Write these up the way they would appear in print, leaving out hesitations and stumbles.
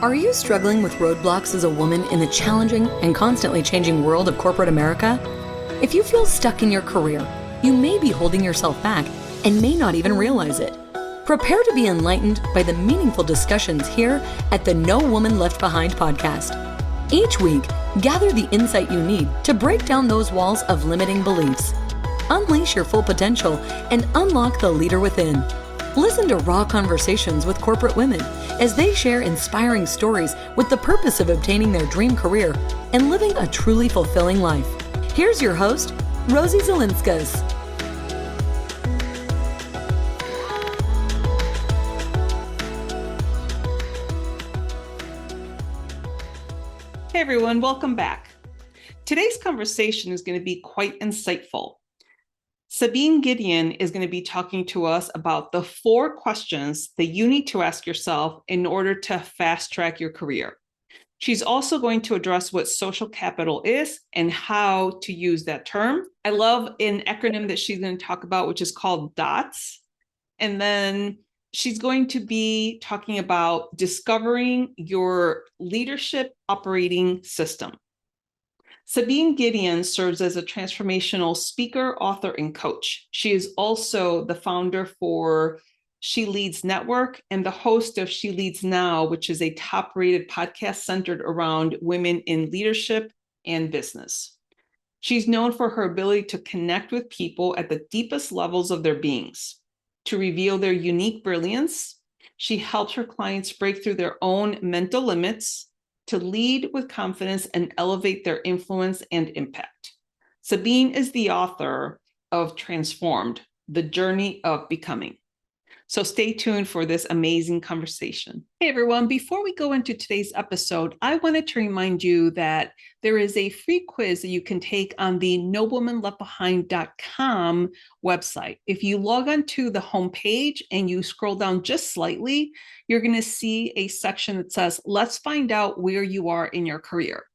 Are you struggling with roadblocks as a woman in the challenging and constantly changing world of corporate America? If you feel stuck in your career, you may be holding yourself back and may not even realize it. Prepare to be enlightened by the meaningful discussions here at the No Woman Left Behind podcast. Each week, gather the insight you need to break down those walls of limiting beliefs. Unleash your full potential and unlock the leader within. Listen to raw conversations with corporate women as they share inspiring stories with the purpose of obtaining their dream career and living a truly fulfilling life. Here's your host, Rosie Zilinskas. Hey everyone, welcome back. Today's conversation is going to be quite insightful. Sabine Gedeon is going to be talking to us about the 4 questions that you need to ask yourself in order to fast track your career. She's also going to address what social capital is and how to use that term. I love an acronym that she's going to talk about, which is called DOTS. And then she's going to be talking about discovering your leadership operating system. Sabine Gedeon serves as a transformational speaker, author, and coach. She is also the founder for She Leads Network and the host of She Leads Now, which is a top-rated podcast centered around women in leadership and business. She's known for her ability to connect with people at the deepest levels of their beings, to reveal their unique brilliance. She helps her clients break through their own mental limits, to lead with confidence and elevate their influence and impact. Sabine is the author of Transformed, The Journey of Becoming. So stay tuned for this amazing conversation. Hey everyone, before we go into today's episode, I wanted to remind you that there is a free quiz that you can take on the nowomanleftbehind.com website. If you log on to the homepage and you scroll down just slightly, you're going to see a section that says, let's find out where you are in your career.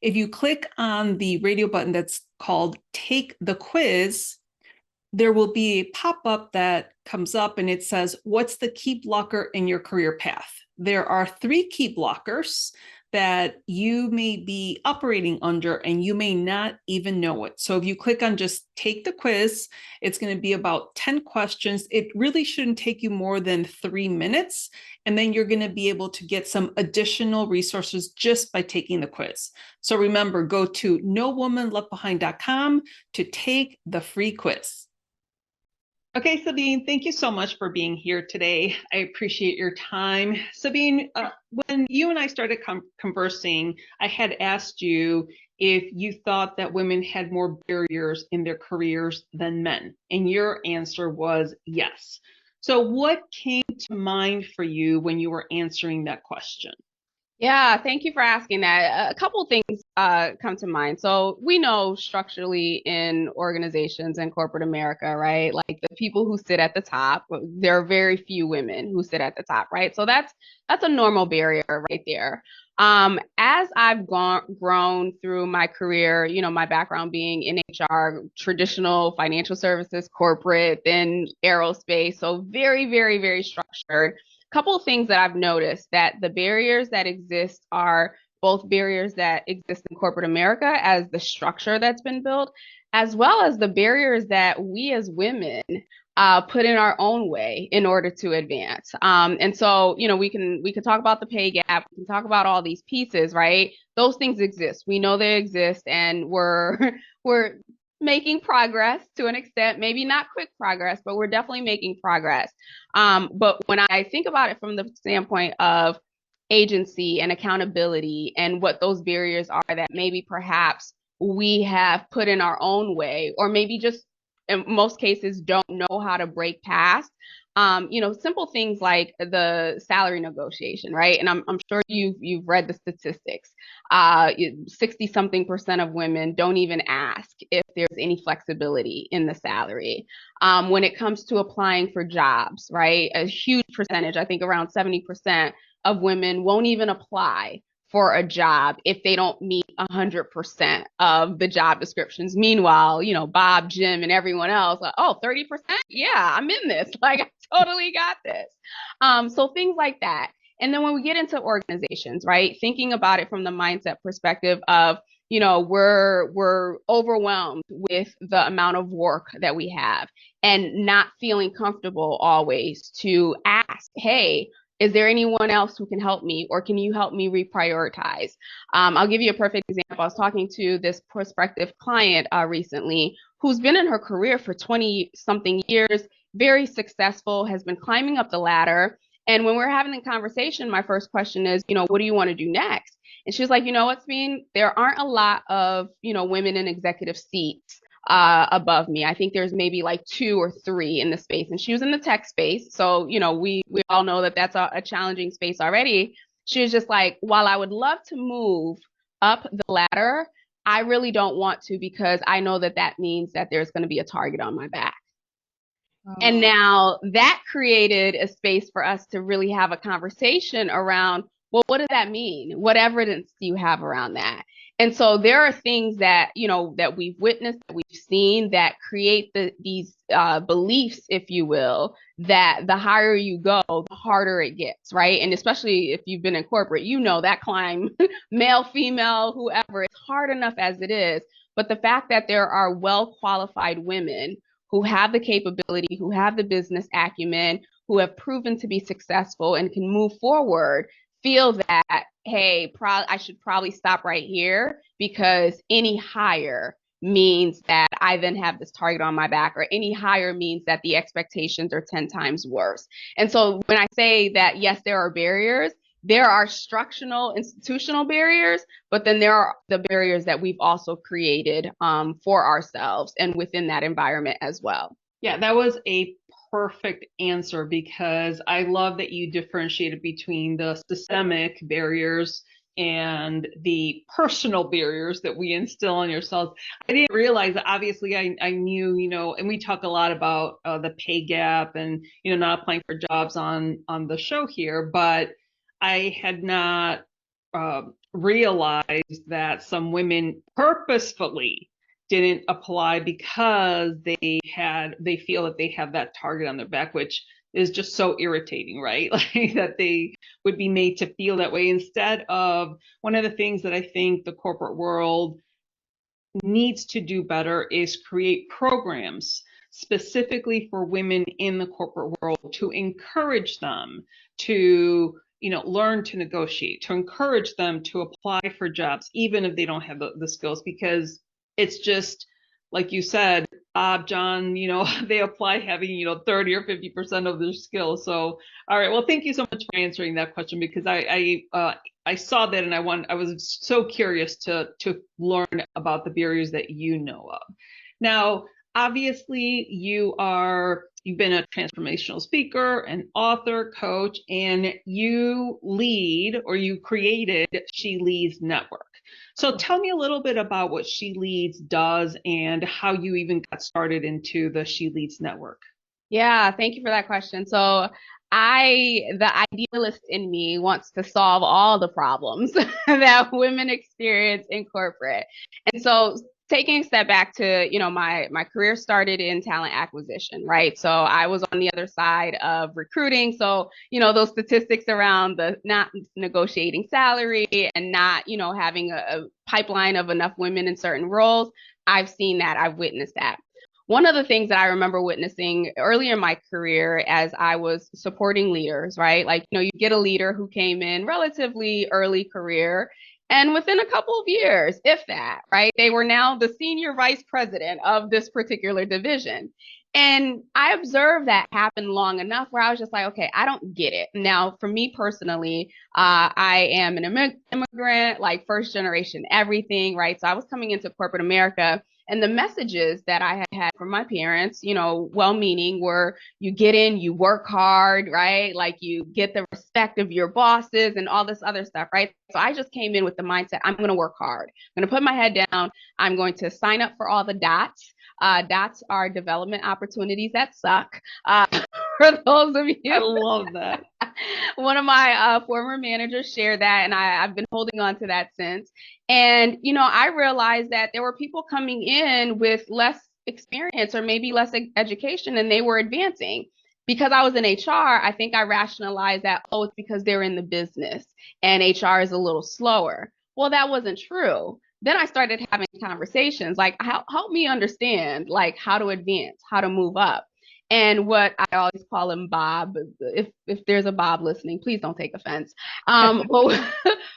If you click on the radio button that's called Take the Quiz, there will be a pop-up that comes up and it says, what's the key blocker in your career path? There are 3 key blockers that you may be operating under and you may not even know it. So if you click on just take the quiz, it's going to be about 10 questions. It really shouldn't take you more than 3 minutes. And then you're going to be able to get some additional resources just by taking the quiz. So remember, go to nowomanleftbehind.com to take the free quiz. Okay, Sabine, thank you so much for being here today. I appreciate your time. Sabine, when you and I started conversing, I had asked you if you thought that women had more barriers in their careers than men, and your answer was yes. So what came to mind for you when you were answering that question? Yeah, thank you for asking that. A couple of things come to mind. So we know structurally in organizations in corporate America, right? Like the people who sit at the top, there are very few women who sit at the top, right? So that's a normal barrier right there. As I've grown through my career, you know, my background being in HR, traditional financial services, corporate, then aerospace, so very, very, very structured. Couple of things that I've noticed, that the barriers that exist are both barriers that exist in corporate America as the structure that's been built, as well as the barriers that we as women put in our own way in order to advance. And so, you know, we can talk about the pay gap, we can talk about all these pieces, right? Those things exist. We know they exist, and we're making progress to an extent, maybe not quick progress, but we're definitely making progress. But when I think about it from the standpoint of agency and accountability and what those barriers are that maybe perhaps we have put in our own way, or maybe just in most cases don't know how to break past, you know, simple things like the salary negotiation, right? And I'm sure you've read the statistics. 60-something% of women don't even ask if there's any flexibility in the salary. When it comes to applying for jobs, right? A huge percentage, I think around 70% of women won't even apply for a job if they don't meet 100% of the job descriptions. Meanwhile, you know, Bob, Jim, and everyone else, like, oh, 30%? Yeah, I'm in this. Like, I totally got this. So things like that. And then when we get into organizations, right, thinking about it from the mindset perspective of, we're overwhelmed with the amount of work that we have and not feeling comfortable always to ask, hey, is there anyone else who can help me, or can you help me reprioritize? I'll give you a perfect example. I was talking to this prospective client recently who's been in her career for 20 something years, very successful, has been climbing up the ladder. And when we're having the conversation, my first question is, what do you want to do next? And she was like, what, Sabine? There aren't a lot of, women in executive seats above me. I think there's maybe like 2 or 3 in the space. And she was in the tech space. So, we all know that that's a challenging space already. She was just like, while I would love to move up the ladder, I really don't want to, because I know that that means that there's going to be a target on my back. And now that created a space for us to really have a conversation around, well, what does that mean? What evidence do you have around that? And so there are things that, that we've witnessed, that we've seen, that create these beliefs, if you will, that the higher you go, the harder it gets, right? And especially if you've been in corporate, that climb, male, female, whoever, it's hard enough as it is. But the fact that there are well-qualified women who have the capability, who have the business acumen, who have proven to be successful and can move forward, feel that, hey, I should probably stop right here, because any higher means that I then have this target on my back, or any higher means that the expectations are 10 times worse. And so when I say that, yes, there are barriers, there are structural, institutional barriers, but then there are the barriers that we've also created for ourselves and within that environment as well. Yeah, that was a perfect answer, because I love that you differentiated between the systemic barriers and the personal barriers that we instill on yourselves. I didn't realize that. Obviously I knew, and we talk a lot about the pay gap and, not applying for jobs on the show here, but I had not realized that some women purposefully didn't apply because they feel that they have that target on their back, which is just so irritating, right? Like that they would be made to feel that way, instead of, one of the things that I think the corporate world needs to do better is create programs specifically for women in the corporate world to encourage them to learn to negotiate, to encourage them to apply for jobs, even if they don't have the skills, because it's just, like you said, John, they apply having, 30 or 50% of their skills. So, all right. Well, thank you so much for answering that question, because I saw that and I was so curious to learn about the barriers that you know of. Now, obviously you've been a transformational speaker, an author, coach, and you created She Leads Network. So tell me a little bit about what She Leads does and how you even got started into the She Leads Network. Yeah, thank you for that question. So the idealist in me wants to solve all the problems that women experience in corporate. And so taking a step back to, my career started in talent acquisition, right? So I was on the other side of recruiting. So, those statistics around the not negotiating salary and not, having a pipeline of enough women in certain roles, I've seen that, I've witnessed that. One of the things that I remember witnessing early in my career as I was supporting leaders, right? Like, you get a leader who came in relatively early career, and within a couple of years, if that, right, they were now the senior vice president of this particular division. And I observed that happen long enough where I was just like, okay, I don't get it. Now, for me personally, I am an immigrant, like first generation, everything, right? So I was coming into corporate America, and the messages that I had from my parents, well-meaning, were you get in, you work hard, right? Like you get the respect of your bosses and all this other stuff, right? So I just came in with the mindset, I'm going to work hard. I'm going to put my head down. I'm going to sign up for all the dots. Dots are development opportunities that suck. For those of you. I love that. One of my former managers shared that, and I've been holding on to that since. And, I realized that there were people coming in with less experience or maybe less education, and they were advancing. Because I was in HR, I think I rationalized that, oh, it's because they're in the business and HR is a little slower. Well, that wasn't true. Then I started having conversations like, help me understand like how to advance, how to move up. And what I always call him Bob, if there's a Bob listening, please don't take offense. But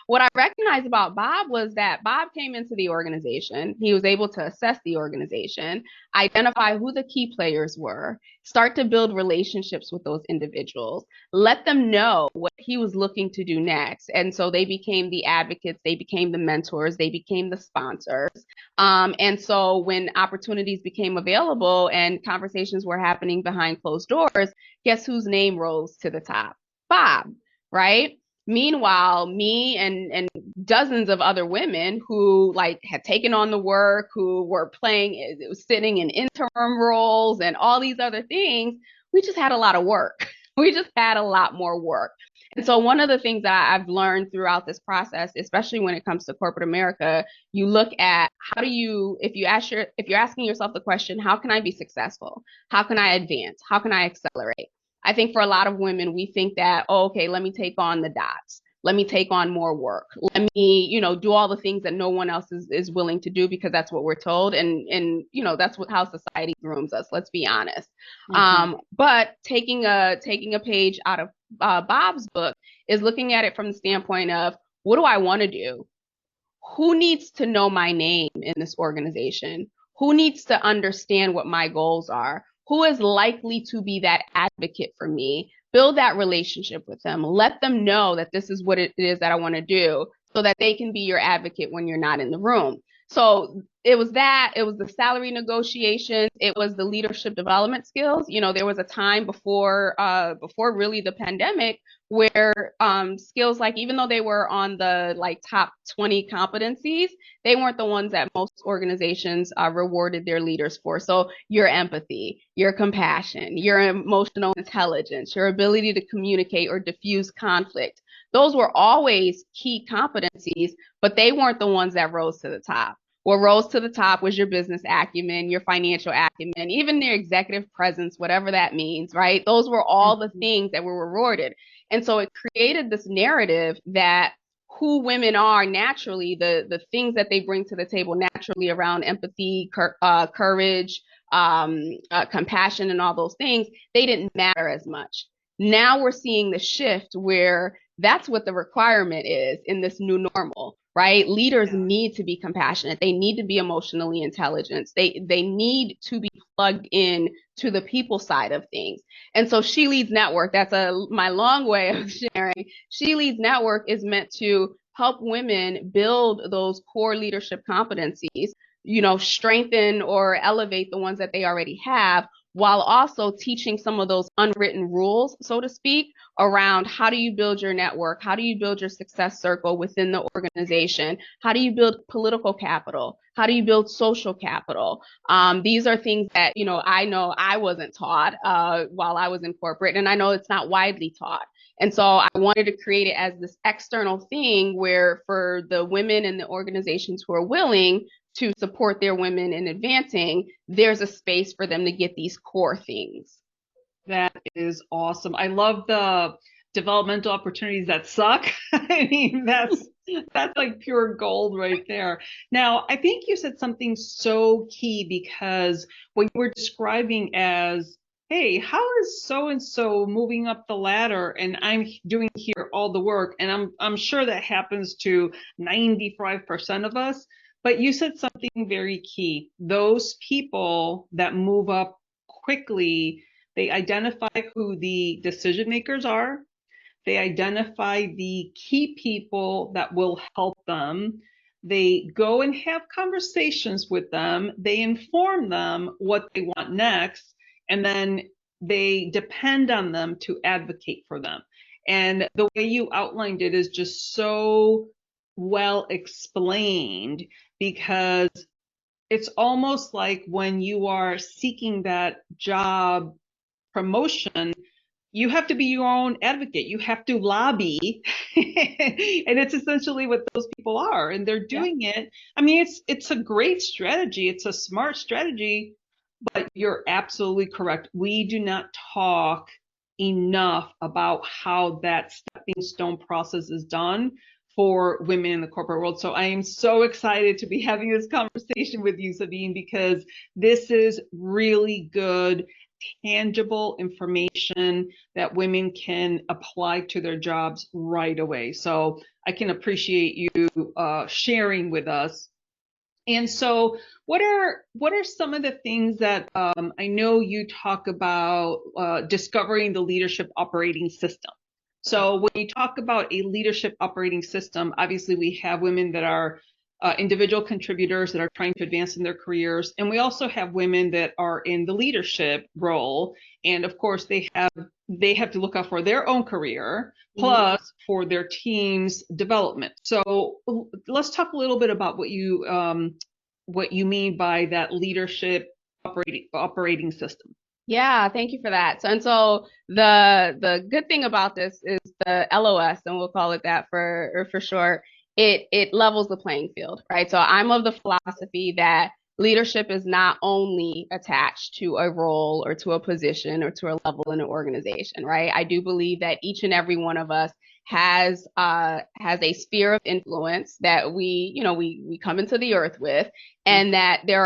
what I recognized about Bob was that Bob came into the organization. He was able to assess the organization, identify who the key players were, start to build relationships with those individuals, let them know what he was looking to do next. And so they became the advocates, they became the mentors, they became the sponsors. And so when opportunities became available and conversations were happening behind closed doors, guess whose name rose to the top? Bob, right? Meanwhile, me and dozens of other women who like had taken on the work, who were sitting in interim roles and all these other things, we just had a lot of work. We just had a lot more work. And so one of the things that I've learned throughout this process, especially when it comes to corporate America, you look at how do you, if you're asking yourself the question, how can I be successful? How can I advance? How can I accelerate? I think for a lot of women, we think that, oh, okay, let me take on the dots. Let me take on more work. Let me, do all the things that no one else is willing to do because that's what we're told. And that's how society grooms us. Let's be honest. Mm-hmm. But taking a page out of Bob's book is looking at it from the standpoint of, what do I want to do? Who needs to know my name in this organization? Who needs to understand what my goals are? Who is likely to be that advocate for me? Build that relationship with them. Let them know that this is what it is that I want to do so that they can be your advocate when you're not in the room. So it was the salary negotiations, it was the leadership development skills. There was a time before really the pandemic where skills like, even though they were on the like top 20 competencies, they weren't the ones that most organizations rewarded their leaders for. So your empathy, your compassion, your emotional intelligence, your ability to communicate or diffuse conflict, those were always key competencies, but they weren't the ones that rose to the top. What rose to the top was your business acumen, your financial acumen, even their executive presence, whatever that means, right? Those were all the things that were rewarded. And so it created this narrative that who women are naturally, the things that they bring to the table naturally around empathy, courage, compassion, and all those things, they didn't matter as much. Now we're seeing the shift where that's what the requirement is in this new normal, right? Leaders need to be compassionate. They need to be emotionally intelligent. They need to be plugged in to the people side of things. And so She Leads Network, that's my long way of sharing. She Leads Network is meant to help women build those core leadership competencies, strengthen or elevate the ones that they already have, while also teaching some of those unwritten rules, so to speak, around how do you build your network? How do you build your success circle within the organization? How do you build political capital? How do you build social capital? These are things that, I know I wasn't taught while I was in corporate, and I know it's not widely taught. And so I wanted to create it as this external thing where for the women and the organizations who are willing to support their women in advancing, there's a space for them to get these core things. That is awesome. I love the developmental opportunities that suck. I mean, that's like pure gold right there. Now, I think you said something so key, because what you were describing as, hey, how is so-and-so moving up the ladder and I'm doing here all the work? And I'm sure that happens to 95% of us. But you said something very key. Those people that move up quickly, they identify who the decision makers are. They identify the key people that will help them. They go and have conversations with them. They inform them what they want next, and then they depend on them to advocate for them. And the way you outlined it is just so well explained, because it's almost like when you are seeking that job promotion, you have to be your own advocate. You have to lobby. And it's essentially what those people are. And they're doing it. I mean, it's a great strategy. It's a smart strategy. But you're absolutely correct. We do not talk enough about how that stepping stone process is done for women in the corporate world. So I am so excited to be having this conversation with you, Sabine, because this is really good, tangible information that women can apply to their jobs right away. So I can appreciate you sharing with us. And so what are some of the things that I know you talk about discovering the leadership operating system? So when you talk about a leadership operating system, obviously we have women that are individual contributors that are trying to advance in their careers. And we also have women that are in the leadership role. And of course, they have to look out for their own career, plus for their team's development. So let's talk a little bit about what you mean by that leadership operating system. Yeah, thank you for that. So the good thing about this is the LOS, and we'll call it that for short. It levels the playing field, right? So I'm of the philosophy that leadership is not only attached to a role or to a position or to a level in an organization, right? I do believe that each and every one of us has a sphere of influence that we come into the earth with, and that there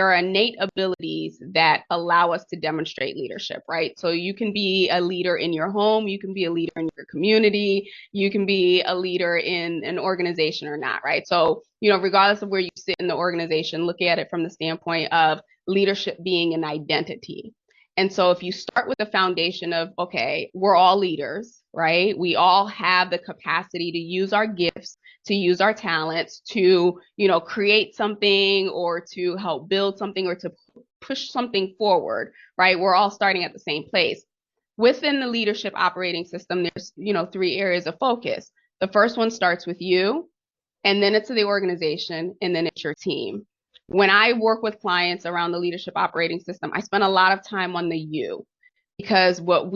are innate abilities that allow us to demonstrate leadership, right? So you can be a leader in your home, you can be a leader in your community, you can be a leader in an organization or not, right? So, regardless of where you sit in the organization, look at it from the standpoint of leadership being an identity. And so if you start with the foundation of, okay, we're all leaders, right? We all have the capacity to use our gifts, to use our talents, to, create something or to help build something or to push something forward, right? We're all starting at the same place. Within the leadership operating system, there's, 3 areas of focus. The first one starts with you, and then it's the organization, and then it's your team. When I work with clients around the leadership operating system, I spend a lot of time on the you, because what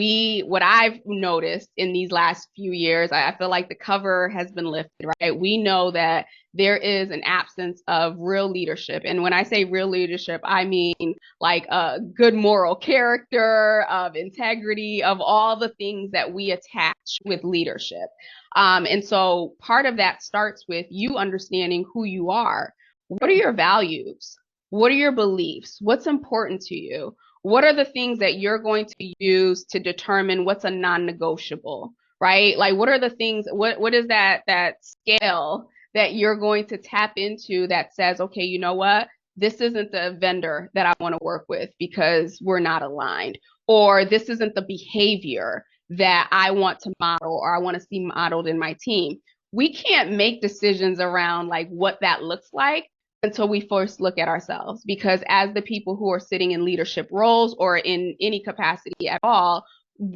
I've noticed in these last few years, I feel like the cover has been lifted, right? We know that there is an absence of real leadership. And when I say real leadership, I mean like a good moral character, of integrity, of all the things that we attach with leadership. And so part of that starts with you understanding who you are. What are your values? What are your beliefs? What's important to you? What are the things that you're going to use to determine what's a non-negotiable, right? Like, what are the things, what is that scale that you're going to tap into that says, okay, you know what? This isn't the vendor that I want to work with because we're not aligned, or this isn't the behavior that I want to model or I want to see modeled in my team. We can't make decisions around like what that looks like until we first look at ourselves, because as the people who are sitting in leadership roles or in any capacity at all,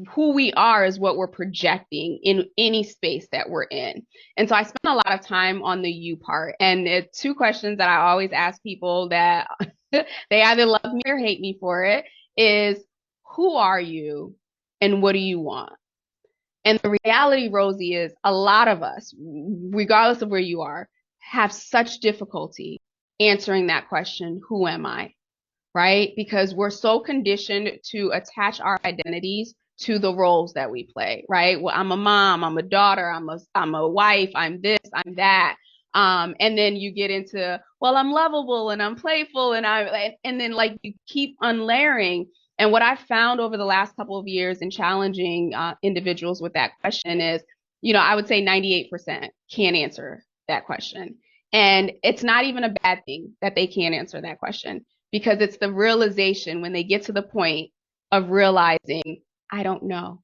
who we are is what we're projecting in any space that we're in. And so I spend a lot of time on the you part. And it's 2 questions that I always ask people that they either love me or hate me for it is, who are you and what do you want? And the reality, Rosie, is a lot of us, regardless of where you are, have such difficulty answering that question, who am I? Right? Because we're so conditioned to attach our identities to the roles that we play, right? Well, I'm a mom, I'm a daughter, I'm a wife, I'm this, I'm that. And then you get into, well, I'm lovable and I'm playful and then like you keep unlayering. And what I've found over the last couple of years in challenging individuals with that question is, I would say 98% can't answer that question. And it's not even a bad thing that they can't answer that question, because it's the realization when they get to the point of realizing, I don't know.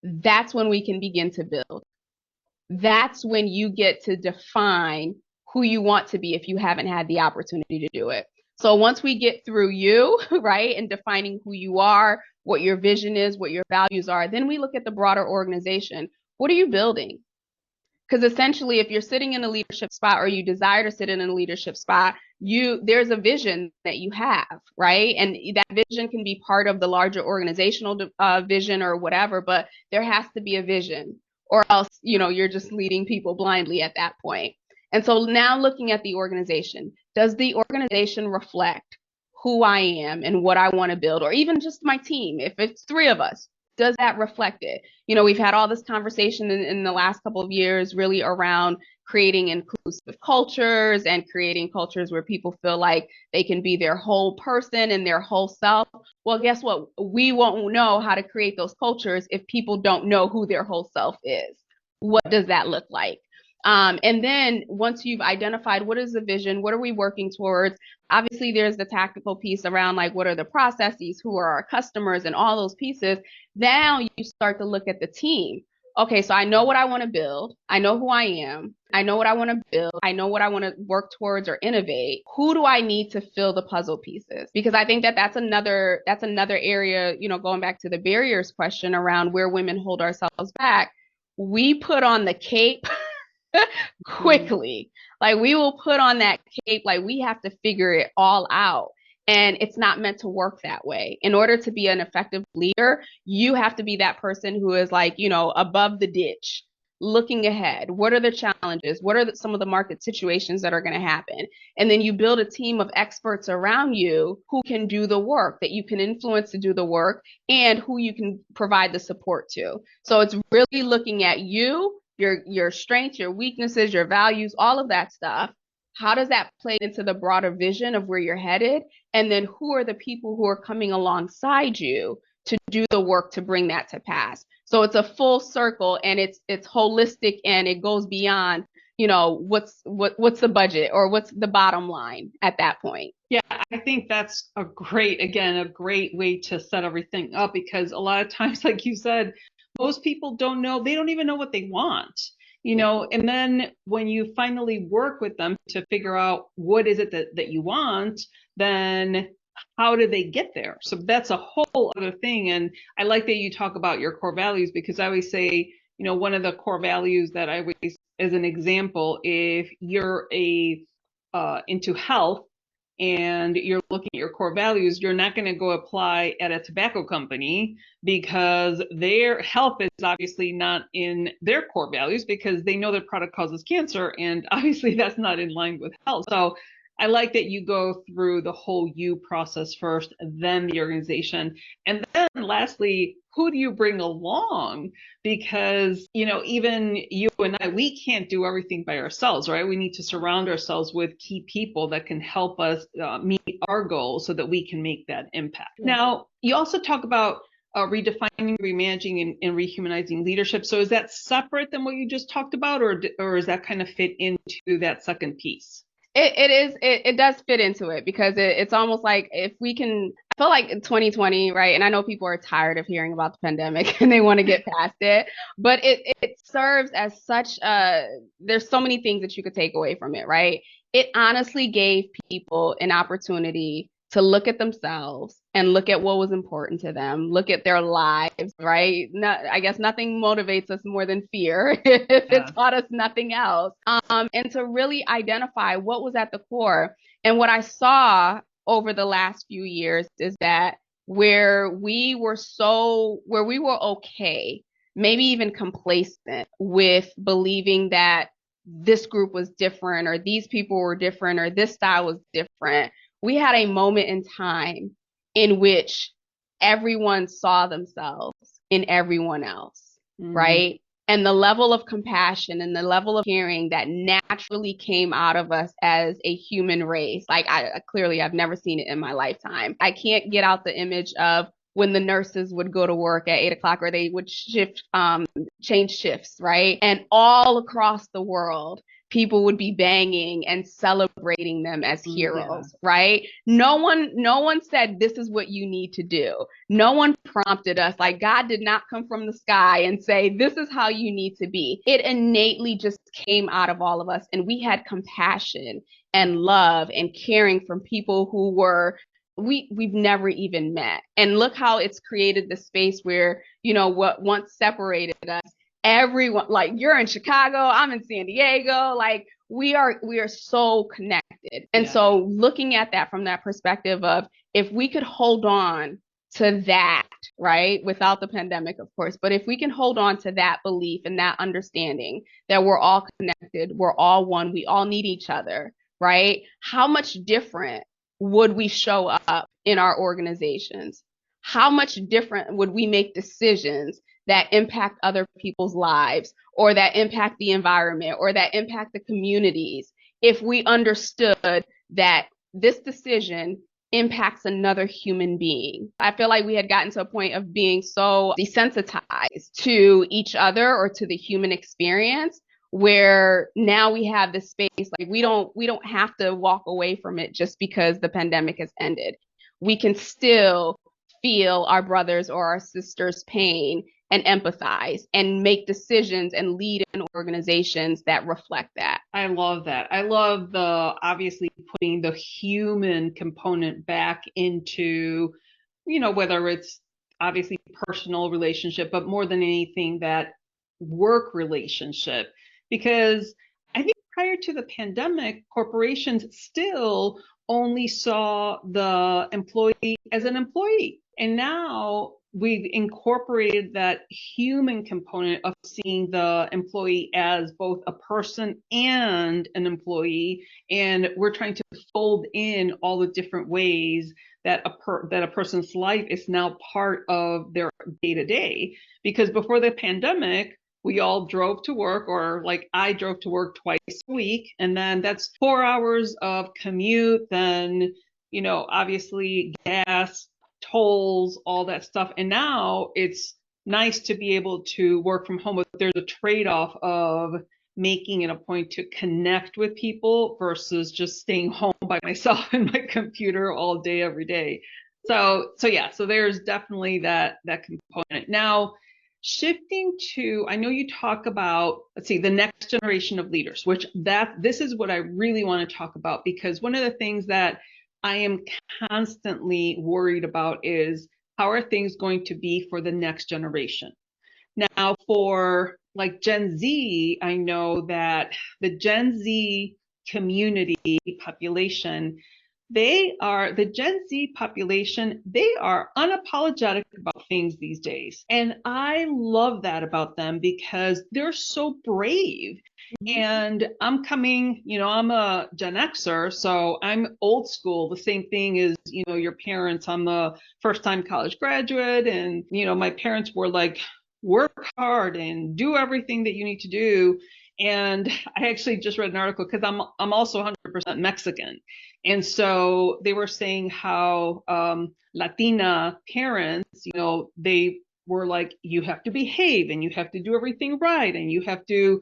That's when we can begin to build. That's when you get to define who you want to be if you haven't had the opportunity to do it. So once we get through you, right, and defining who you are, what your vision is, what your values are, then we look at the broader organization. What are you building? Because essentially, if you're sitting in a leadership spot or you desire to sit in a leadership spot, there's a vision that you have, right? And that vision can be part of the larger organizational vision or whatever, but there has to be a vision, or else, you're just leading people blindly at that point. And so now looking at the organization, does the organization reflect who I am and what I want to build, or even just my team, if it's 3 of us, does that reflect it? We've had all this conversation in the last couple of years really around creating inclusive cultures and creating cultures where people feel like they can be their whole person and their whole self. Well, guess what? We won't know how to create those cultures if people don't know who their whole self is. What does that look like? And then once you've identified what is the vision, what are we working towards? Obviously, there's the tactical piece around like what are the processes, who are our customers, and all those pieces. Now you start to look at the team. Okay, so I know what I want to build. I know who I am. I know what I want to build. I know what I want to work towards or innovate. Who do I need to fill the puzzle pieces? Because I think that that's another area, going back to the barriers question around where women hold ourselves back. We put on the cape quickly. Like we will put on that cape, like we have to figure it all out. And it's not meant to work that way. In order to be an effective leader, you have to be that person who is like, above the ditch, looking ahead. What are the challenges? What are some of the market situations that are going to happen? And then you build a team of experts around you who can do the work, that you can influence to do the work, and who you can provide the support to. So it's really looking at you, your strengths, your weaknesses, your values, all of that stuff. How does that play into the broader vision of where you're headed? And then who are the people who are coming alongside you to do the work to bring that to pass? So it's a full circle, and it's holistic, and it goes beyond, what's the budget or what's the bottom line at that point. Yeah, I think that's a great way to set everything up, because a lot of times, like you said, most people don't know, they don't even know what they want. And then when you finally work with them to figure out what is it that you want, then how do they get there? So that's a whole other thing. And I like that you talk about your core values, because I always say, one of the core values that I always, as an example, if you're into health and you're looking at your core values, you're not going to go apply at a tobacco company, because their health is obviously not in their core values, because they know their product causes cancer, and obviously that's not in line with health. So I like that you go through the whole you process first, then the organization. And then lastly, who do you bring along? Because, even you and I, we can't do everything by ourselves, right? We need to surround ourselves with key people that can help us meet our goals so that we can make that impact. Yeah. Now, you also talk about redefining, remanaging, and rehumanizing leadership. So is that separate than what you just talked about, or does that kind of fit into that second piece? It does fit into it, because it's almost like if we can, I feel like in 2020, right? And I know people are tired of hearing about the pandemic and they want to get past it, but it serves as such there's so many things that you could take away from it, right? It honestly gave people an opportunity to look at themselves and look at what was important to them, look at their lives, right? I guess nothing motivates us more than fear if it taught us nothing else. And to really identify what was at the core. And what I saw over the last few years is that where we were okay, maybe even complacent with believing that this group was different, or these people were different, or this style was different, we had a moment in time in which everyone saw themselves in everyone else, right? And the level of compassion and the level of caring that naturally came out of us as a human race, like I've never seen it in my lifetime. I can't get out the image of when the nurses would go to work at 8 o'clock, or they would change shifts, right? And all across the world, people would be banging and celebrating them as heroes, right? No one said, this is what you need to do. No one prompted us. Like, God did not come from the sky and say, this is how you need to be. It innately just came out of all of us. And we had compassion and love and caring from people who were we've never even met. And look how it's created the space where, what once separated us, everyone, like, you're in Chicago, I'm in San Diego, like we are so connected. And so looking at that from that perspective of, if we could hold on to that, right, without the pandemic, of course, but if we can hold on to that belief and that understanding that we're all connected, we're all one, we all need each other, right? How much different would we show up in our organizations? How much different would we make decisions that impact other people's lives, or that impact the environment, or that impact the communities, if we understood that this decision impacts another human being? I feel like we had gotten to a point of being so desensitized to each other or to the human experience, where now we have this space, like we don't have to walk away from it just because the pandemic has ended. We can still feel our brothers or our sisters' pain and empathize and make decisions and lead in organizations that reflect that. I love that. I love the obviously putting the human component back into, whether it's obviously personal relationship, but more than anything, that work relationship. Because I think prior to the pandemic, corporations still only saw the employee as an employee. And now we've incorporated that human component of seeing the employee as both a person and an employee. And we're trying to fold in all the different ways that a person's life is now part of their day-to-day. Because before the pandemic, we all drove to work, or like I drove to work twice a week, and then that's 4 hours of commute, then obviously gas, tolls, all that stuff. And now it's nice to be able to work from home, but there's a trade-off of making it a point to connect with people versus just staying home by myself and my computer all day, every day. So there's definitely that component. Now, shifting to, I know you talk about, the next generation of leaders, which this is what I really want to talk about, because one of the things that I am constantly worried about is, how are things going to be for the next generation? Now, for like Gen Z, I know that the Gen Z community population, they are unapologetic about things these days. And I love that about them, because they're so brave. And I'm a Gen Xer, so I'm old school. The same thing as, your parents. I'm a first-time college graduate, and, my parents were like, work hard and do everything that you need to do. And I actually just read an article, because I'm also 100% Mexican. And so they were saying how Latina parents, they were like, you have to behave and you have to do everything right, and you have to,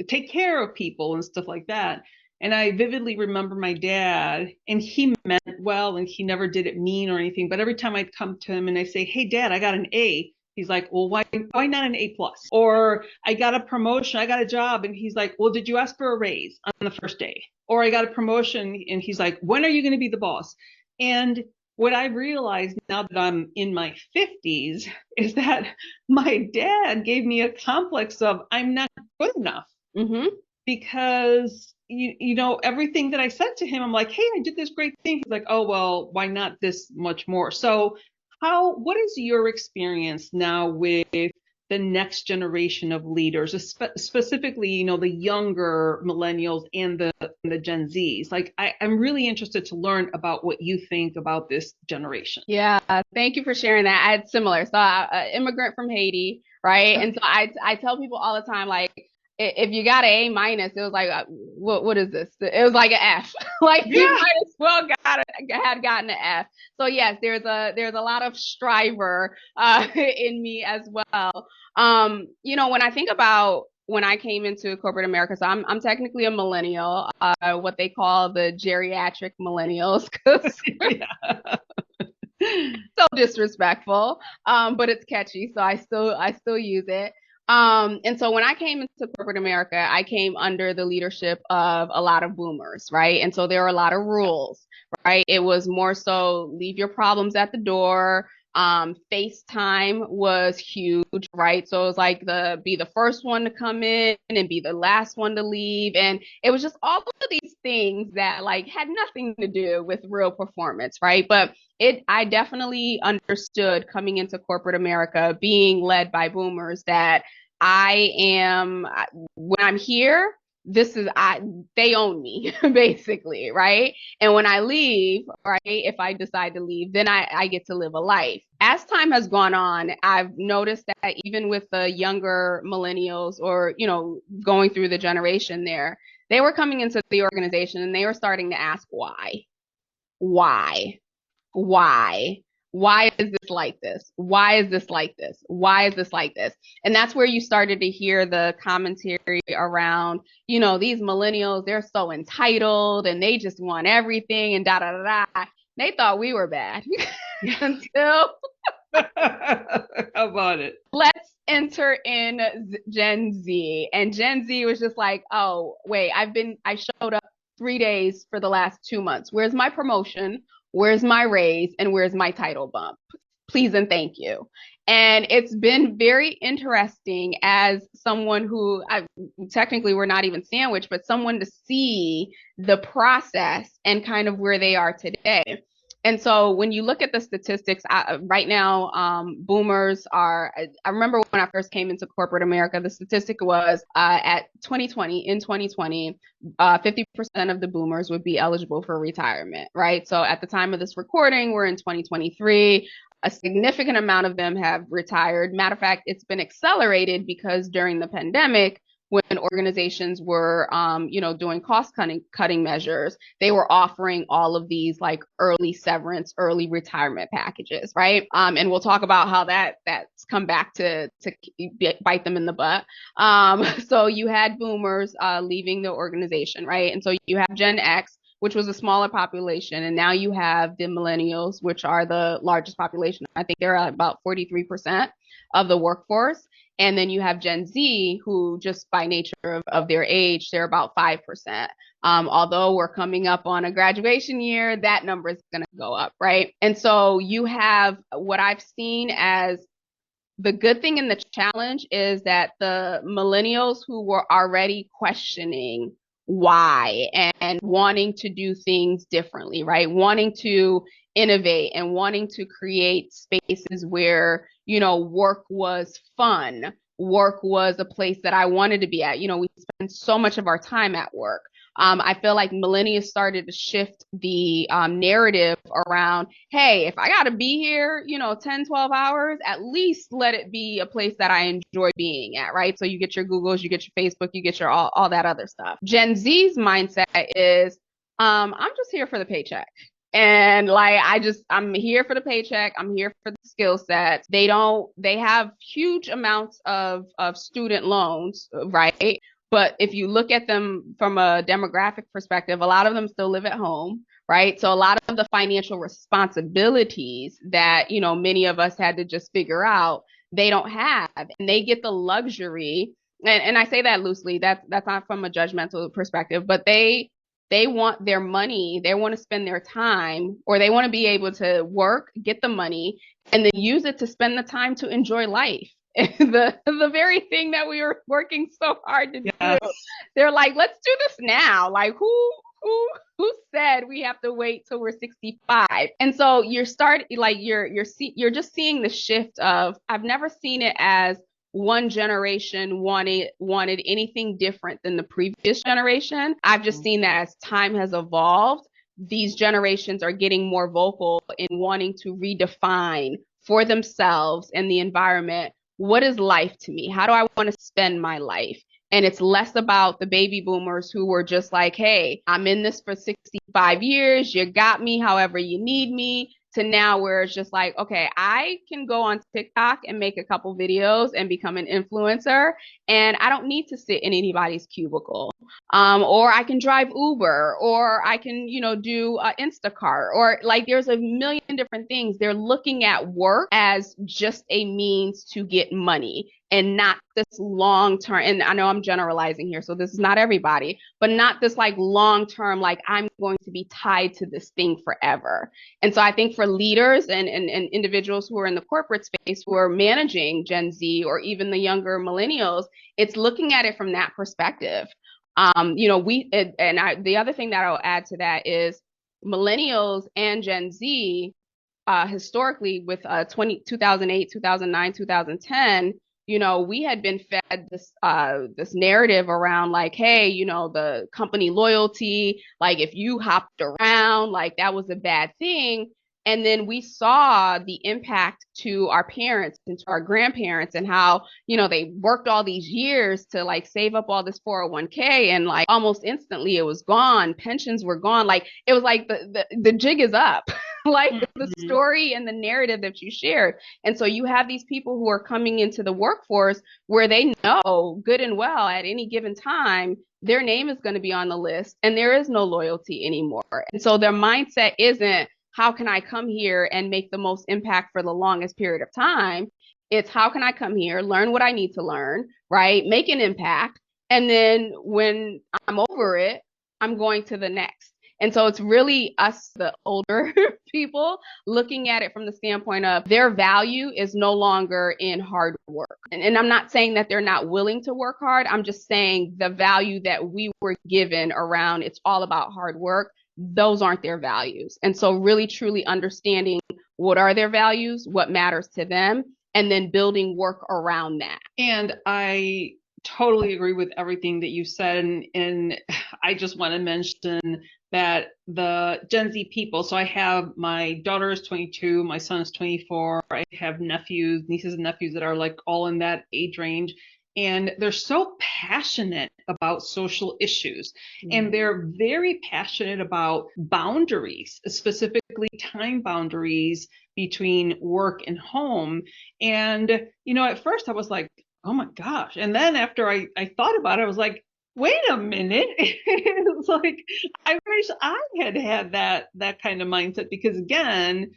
take care of people and stuff like that. And I vividly remember my dad, and he meant well, and he never did it mean or anything. But every time I'd come to him and I say, hey, Dad, I got an A. He's like, well, why not an A+? Or I got a promotion, I got a job. And he's like, well, did you ask for a raise on the first day? Or I got a promotion, and he's like, when are you going to be the boss? And what I realized now that I'm in my 50s is that my dad gave me a complex of, I'm not good enough. Mm-hmm. Because everything that I said to him, I'm like, hey, I did this great thing. He's like, oh, well, why not this much more? So what is your experience now with the next generation of leaders, specifically, the younger millennials and the Gen Zs? Like, I'm really interested to learn about what you think about this generation. Yeah, thank you for sharing that. I had similar. So I'm immigrant from Haiti, right? And so I tell people all the time, like, if you got an A-, it was like, what is this? It was like an F. Like, you might as well had gotten an F. So yes, there's a lot of striver in me as well. When I think about when I came into corporate America, so I'm technically a millennial, what they call the geriatric millennials, because so disrespectful, but it's catchy, so I still use it. And so when I came into corporate America, I came under the leadership of a lot of boomers, right? And so there were a lot of rules, right? It was more so leave your problems at the door. FaceTime was huge, right? So it was like be the first one to come in and be the last one to leave. And it was just all of these things that like had nothing to do with real performance, right? But I definitely understood coming into corporate America, being led by boomers, that when I'm here, they own me basically, right? And when I leave, right, if I decide to leave, then I get to live a life. As time has gone on, I've noticed that even with the younger millennials, or, going through the generation there, they were coming into the organization and they were starting to ask why, why why is this like this? Why is this like this? Why is this like this? And that's where you started to hear the commentary around, these millennials, they're so entitled and they just want everything and da da da da. They thought we were bad until How about it? let's enter in Gen Z. And Gen Z was just like, oh, wait, I showed up 3 days for the last 2 months. Where's my promotion? Where's my raise? And where's my title bump? Please and thank you. And it's been very interesting as someone who technically we're not even sandwiched, but someone to see the process and kind of where they are today. And so when you look at the statistics right now, boomers are, I remember when I first came into corporate America, the statistic was in 2020, 50% of the boomers would be eligible for retirement, right? So at the time of this recording, we're in 2023. A significant amount of them have retired. Matter of fact, it's been accelerated because during the pandemic, when organizations were, doing cutting measures, they were offering all of these like early severance, early retirement packages, right? And we'll talk about how that's come back to bite them in the butt. So you had boomers leaving the organization, right? And so you have Gen X, which was a smaller population, and now you have the millennials, which are the largest population. I think they're at about 43% of the workforce. And then you have Gen Z, who just by nature of their age, they're about 5%. Although we're coming up on a graduation year, that number is going to go up, right? And so you have what I've seen as the good thing in the challenge is that the millennials who were already questioning why and wanting to do things differently, right? Wanting to innovate and wanting to create spaces where, work was fun. Work was a place that I wanted to be at. We spend so much of our time at work. I feel like millennials started to shift the narrative around, hey, if I got to be here, 10, 12 hours, at least let it be a place that I enjoy being at, right? So you get your Googles, you get your Facebook, you get your all that other stuff. Gen Z's mindset is, I'm just here for the paycheck. And like, I'm here for the paycheck. I'm here for the skill sets. They have huge amounts of student loans, right? But if you look at them from a demographic perspective, a lot of them still live at home, right? So a lot of the financial responsibilities that, many of us had to just figure out, they don't have. And they get the luxury, and I say that loosely, that's not from a judgmental perspective, but they want their money, they want to spend their time, or they want to be able to work, get the money, and then use it to spend the time to enjoy life. the very thing that we were working so hard to do. They're like, let's do this now. Like who said we have to wait till we're 65? And so you're just seeing the shift of, I've never seen it as one generation wanted anything different than the previous generation. I've just seen that as time has evolved, these generations are getting more vocal in wanting to redefine for themselves and the environment, what is life to me? How do I want to spend my life? And it's less about the baby boomers who were just like, hey, I'm in this for 65 years. You got me however you need me, to now where it's just like, okay, I can go on TikTok and make a couple videos and become an influencer. And I don't need to sit in anybody's cubicle. Or I can drive Uber, or I can, do Instacart, or like there's a million different things. They're looking at work as just a means to get money and not this long term. And I know I'm generalizing here, so this is not everybody, but not this like long term, like I'm going to be tied to this thing forever. And so I think for leaders and individuals who are in the corporate space who are managing Gen Z or even the younger millennials, it's looking at it from that perspective. The other thing that I'll add to that is millennials and Gen Z historically with 2008, 2009, 2010, we had been fed this narrative around like, hey, the company loyalty, like if you hopped around, like that was a bad thing. And then we saw the impact to our parents and to our grandparents and how, they worked all these years to like save up all this 401k, and like almost instantly it was gone. Pensions were gone. Like it was like the jig is up, like the story and the narrative that you shared. And so you have these people who are coming into the workforce where they know good and well at any given time, their name is going to be on the list and there is no loyalty anymore. And so their mindset isn't, how can I come here and make the most impact for the longest period of time? It's how can I come here, learn what I need to learn, right? Make an impact. And then when I'm over it, I'm going to the next. And so it's really us, the older people, looking at it from the standpoint of their value is no longer in hard work. And I'm not saying that they're not willing to work hard. I'm just saying the value that we were given around it's all about hard work, those aren't their values. And so really truly understanding what are their values, what matters to them, and then building work around that. And I totally agree with everything that you said. And I just want to mention that the Gen Z people, so I have my daughter is 22, my son is 24. I have nieces and nephews that are like all in that age range. And they're so passionate about social issues. And they're very passionate about boundaries, specifically time boundaries between work and home. And, at first I was like, oh my gosh. And then after I thought about it, I was like, wait a minute. It's like, I wish I had that kind of mindset, because again,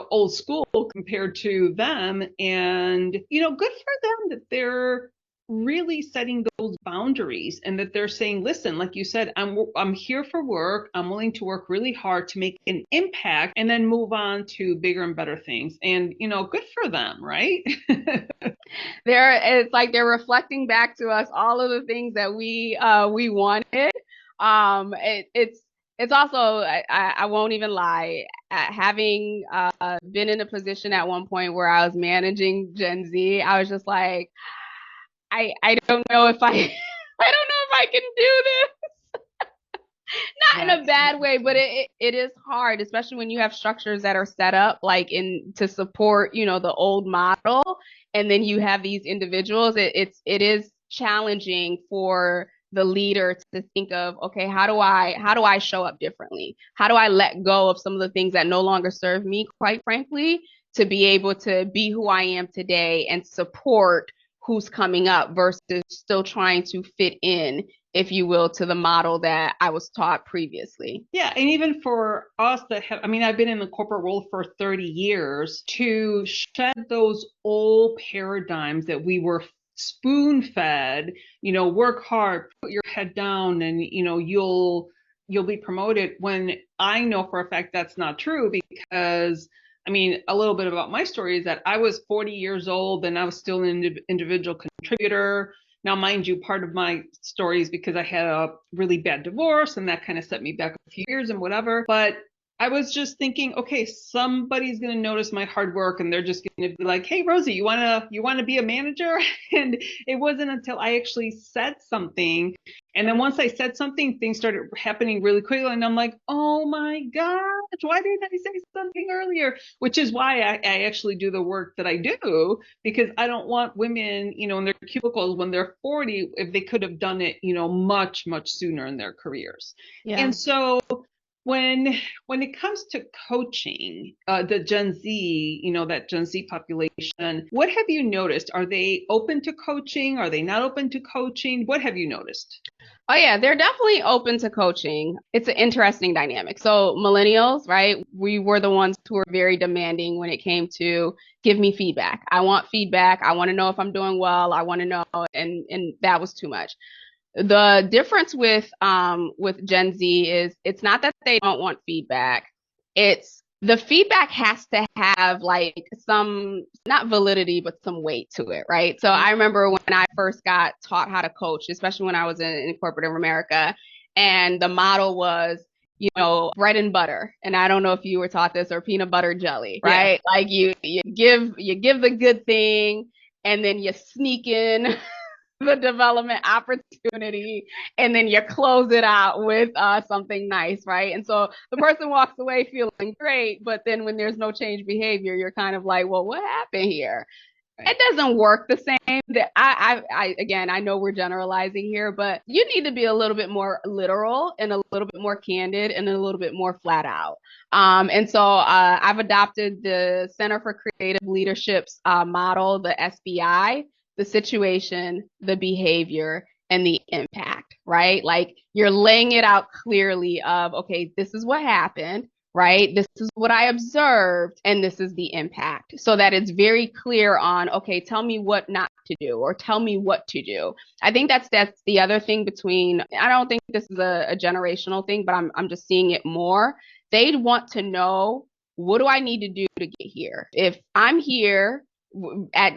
old school compared to them. And, good for them that they're really setting those boundaries and that they're saying, listen, like you said, I'm here for work. I'm willing to work really hard to make an impact and then move on to bigger and better things. And, good for them, right? It's like they're reflecting back to us all of the things that we wanted. It's also, I won't even lie, having been in a position at one point where I was managing Gen Z, I was just like, I don't know if I don't know if I can do this. Not in a bad way, but it is hard, especially when you have structures that are set up like to support, the old model, and then you have these individuals. It is challenging for the leader to think of, okay, how do I show up differently? How do I let go of some of the things that no longer serve me, quite frankly, to be able to be who I am today and support who's coming up versus still trying to fit in, if you will, to the model that I was taught previously. Yeah. And even for us that have, I've been in the corporate world for 30 years, to shed those old paradigms that we were spoon fed, work hard, put your head down, and, you'll be promoted, when I know for a fact that's not true. Because a little bit about my story is that I was 40 years old and I was still an individual contributor. Now, mind you, part of my story is because I had a really bad divorce and that kind of set me back a few years and whatever. But I was just thinking, okay, somebody's going to notice my hard work and they're just going to be like, hey, Rosie, you want to be a manager? And it wasn't until I actually said something. And then once I said something, things started happening really quickly. And I'm like, oh my gosh, why didn't I say something earlier? Which is why I actually do the work that I do, because I don't want women, in their cubicles when they're 40, if they could have done it, much, much sooner in their careers. Yeah. And so when it comes to coaching the Gen Z, that Gen Z population, what have you noticed? Are they open to coaching? Are they not open to coaching? What have you noticed? Oh, yeah, they're definitely open to coaching. It's an interesting dynamic. So millennials, right? We were the ones who were very demanding when it came to give me feedback. I want feedback. I want to know if I'm doing well. I want to know. And that was too much. The difference with Gen Z is it's not that they don't want feedback. It's the feedback has to have like some, not validity, but some weight to it, right? So I remember when I first got taught how to coach, especially when I was in corporate America, and the model was, bread and butter. And I don't know if you were taught this, or peanut butter jelly, right? Yeah. Like you give the good thing, and then you sneak in the development opportunity, and then you close it out with something nice, right? And so the person walks away feeling great, but then when there's no change behavior, you're kind of like, well, what happened here? It doesn't work the same. That again, I know we're generalizing here, but you need to be a little bit more literal and a little bit more candid and a little bit more flat out. And so I've adopted the Center for Creative Leadership's model, the SBI, the situation, the behavior, and the impact, right? Like you're laying it out clearly of, okay, this is what happened, right? This is what I observed, and this is the impact. So that it's very clear on, okay, tell me what not to do, or tell me what to do. I think that's the other thing between, I don't think this is a generational thing, but I'm just seeing it more. They want to know, what do I need to do to get here? If I'm here at,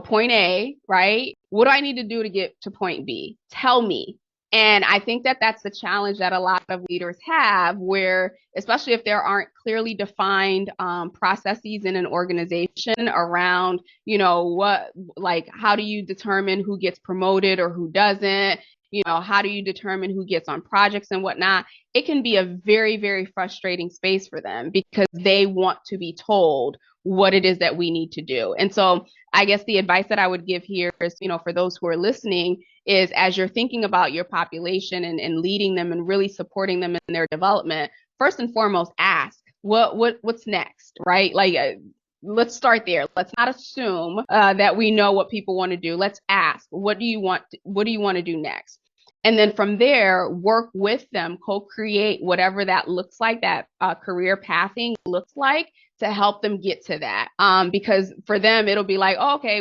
point A, right? What do I need to do to get to point B? Tell me. And I think that that's the challenge that a lot of leaders have, where, especially if there aren't clearly defined processes in an organization around, how do you determine who gets promoted or who doesn't? How do you determine who gets on projects and whatnot? It can be a very, very frustrating space for them because they want to be told what it is that we need to do. And so I guess the advice that I would give here is, for those who are listening, is as you're thinking about your population and leading them and really supporting them in their development, first and foremost, ask what's next, right? Let's start there. Let's not assume that we know what people want to do. Let's ask, what do you want to do next? And then from there, work with them, co-create whatever that looks like, that career pathing looks like, to help them get to that. Because for them, it'll be like, oh, okay,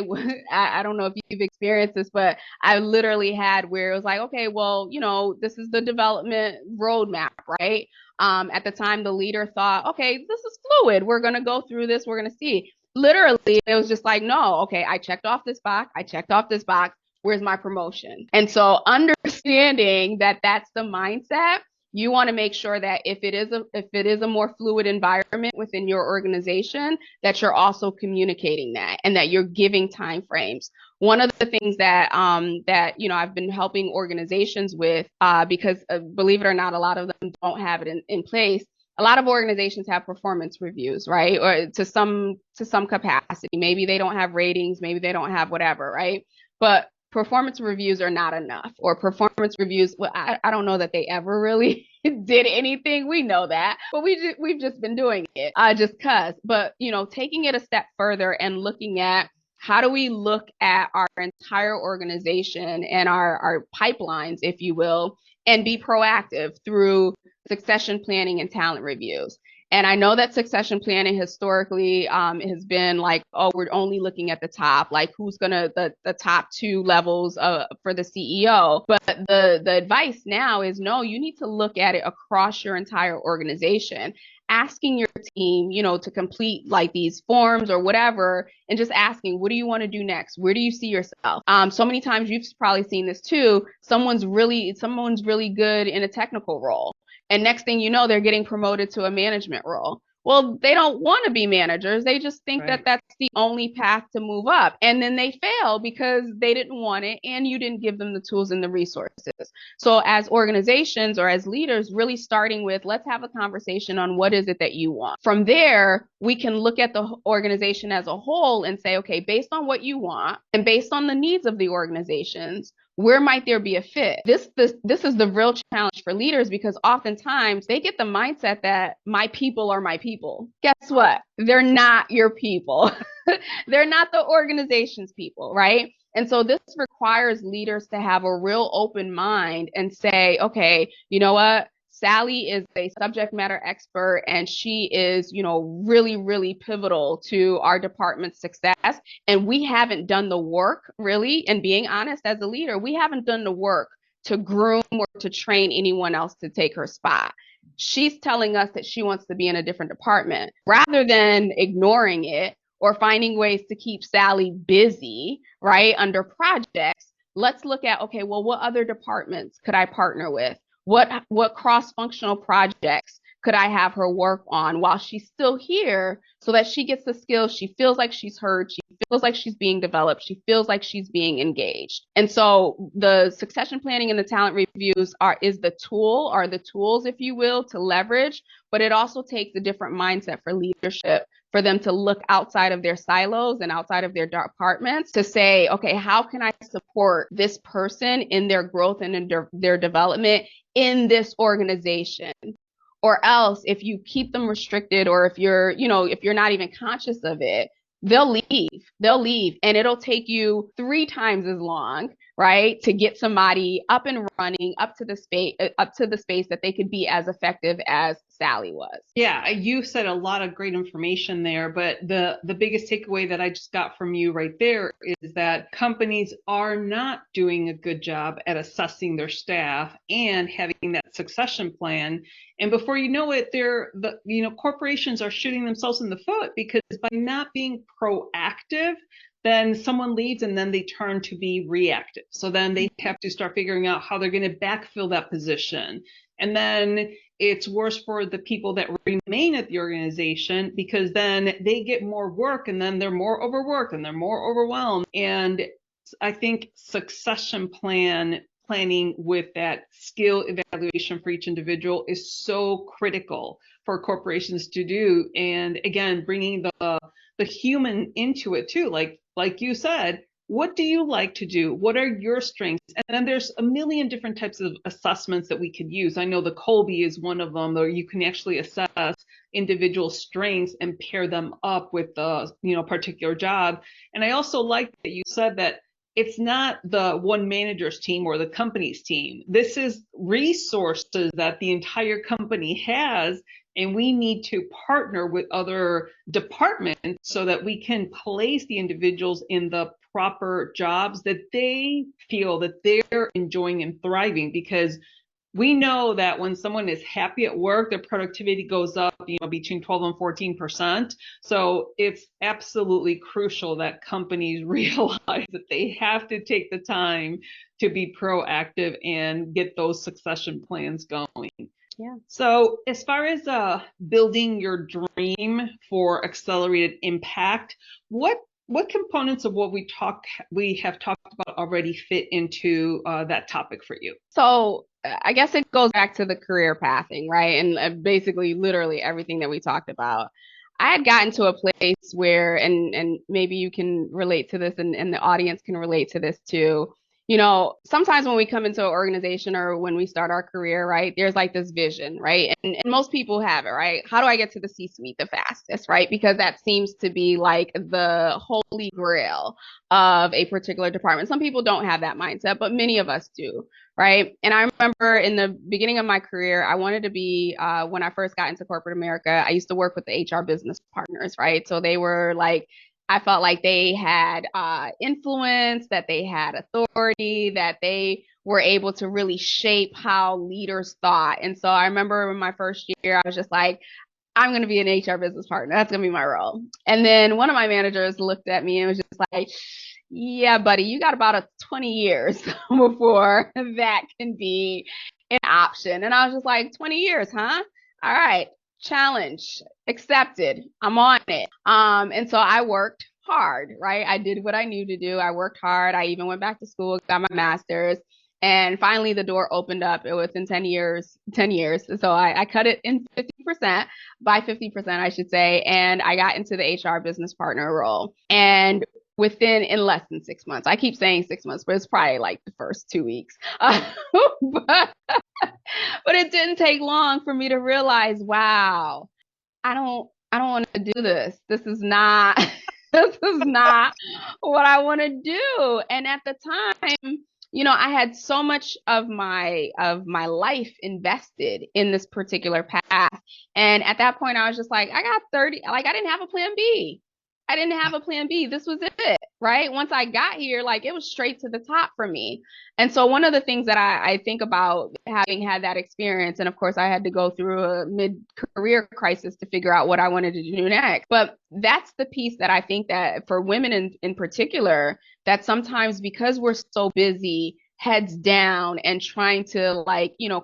I don't know if you've experienced this, but I literally had where it was like, okay, well, this is the development roadmap, right? At the time, the leader thought, okay, this is fluid. We're going to go through this. We're going to see. Literally, it was just like, no, okay, I checked off this box. I checked off this box. Where's my promotion? And so understanding that that's the mindset, you want to make sure that if it is a more fluid environment within your organization, that you're also communicating that and that you're giving time frames. One of the things that I've been helping organizations with, because believe it or not, a lot of them don't have it in place. A lot of organizations have performance reviews, right? Or to some capacity. Maybe they don't have ratings, maybe they don't have whatever, right? But performance reviews are not enough, or performance reviews, well, I don't know that they ever really did anything. We know that, but we've just been doing it just cause. But, taking it a step further and looking at, how do we look at our entire organization and our pipelines, if you will, and be proactive through succession planning and talent reviews. And I know that succession planning historically has been like, oh, we're only looking at the top, like who's gonna the top 2 levels for the CEO. But the advice now is, no, you need to look at it across your entire organization, asking your team, to complete like these forms or whatever, and just asking, what do you want to do next? Where do you see yourself? So many times you've probably seen this too. Someone's really good in a technical role, and next thing you know, they're getting promoted to a management role. Well, they don't want to be managers. They just think that that's the only path to move up. And then they fail because they didn't want it and you didn't give them the tools and the resources. So as organizations or as leaders, really starting with, let's have a conversation on what is it that you want. From there, we can look at the organization as a whole and say, okay, based on what you want and based on the needs of the organizations, where might there be a fit? This is the real challenge for leaders, because oftentimes they get the mindset that my people are my people. Guess what? They're not your people. They're not the organization's people, right? And so this requires leaders to have a real open mind and say, okay, you know what? Sally is a subject matter expert, and she is, really, really pivotal to our department's success. And we haven't done the work, really, and being honest, as a leader, we haven't done the work to groom or to train anyone else to take her spot. She's telling us that she wants to be in a different department. Rather than ignoring it or finding ways to keep Sally busy, right, under projects, let's look at, okay, well, what other departments could I partner with? What cross-functional projects could I have her work on while she's still here, so that she gets the skills, she feels like she's heard, she feels like she's being developed. She feels like she's being engaged. And so the succession planning and the talent reviews is the tool, or the tools, if you will, to leverage, but it also takes a different mindset for leadership, for them to look outside of their silos and outside of their departments to say, okay, how can I support this person in their growth and in their development in this organization? Or else, if you keep them restricted, or if you're not even conscious of it, they'll leave, and it'll take you 3 times as long, right, to get somebody up and running, up to the space that they could be as effective as Sally was. Yeah, you said a lot of great information there, but the biggest takeaway that I just got from you right there is that companies are not doing a good job at assessing their staff and having that succession plan. And before you know it, corporations are shooting themselves in the foot, because by not being proactive, then someone leaves and then they turn to be reactive. So then they have to start figuring out how they're going to backfill that position. And then it's worse for the people that remain at the organization, because then they get more work, and then they're more overworked and they're more overwhelmed. And I think succession planning with that skill evaluation for each individual is so critical for corporations to do. And again, bringing the human into it too, like you said, what do you like to do? What are your strengths? And then there's a million different types of assessments that we could use. I know the Colby is one of them, or you can actually assess individual strengths and pair them up with the particular job. And I also like that you said that it's not the one manager's team or the company's team. This is resources that the entire company has, and we need to partner with other departments so that we can place the individuals in the proper jobs that they feel that they're enjoying and thriving. Because we know that when someone is happy at work, their productivity goes up, between 12 and 14%. So it's absolutely crucial that companies realize that they have to take the time to be proactive and get those succession plans going. Yeah. So as far as building your dream for accelerated impact, what components of what we have talked about already fit into that topic for you? So I guess it goes back to the career pathing, right? And basically literally everything that we talked about. I had gotten to a place where, and maybe you can relate to this, and the audience can relate to this too. Sometimes when we come into an organization or when we start our career, right, there's like this vision, right? And most people have it, right? How do I get to the C-suite the fastest, right? Because that seems to be like the holy grail of a particular department. Some people don't have that mindset, but many of us do, right? And I remember in the beginning of my career, I wanted to be, when I first got into corporate America, I used to work with the HR business partners, right? So they were like, I felt like they had influence, that they had authority, that they were able to really shape how leaders thought. And so I remember in my first year, I was just like, I'm going to be an HR business partner. That's going to be my role. And then one of my managers looked at me and was just like, yeah, buddy, you got about 20 years before that can be an option. And I was just like, 20 years, huh? All right. Challenge accepted. I'm on it. And so I worked hard, right? I did what I knew to do. I worked hard. I even went back to school, got my master's, and finally the door opened up. It was in 10 years. So I cut it in 50%, by 50%, I should say. And I got into the HR business partner role. And in less than 6 months, I keep saying 6 months, but it's probably like the first 2 weeks. But it didn't take long for me to realize, wow, I don't want to do this. This is not what I want to do. And at the time, I had so much of my life invested in this particular path. And at that point, I was just like, I got 30, like I didn't have a plan B. This was it, right? Once I got here, like it was straight to the top for me. And so one of the things that I think about, having had that experience, and of course I had to go through a mid-career crisis to figure out what I wanted to do next. But that's the piece that I think that for women in particular, that sometimes because we're so busy, heads down and trying to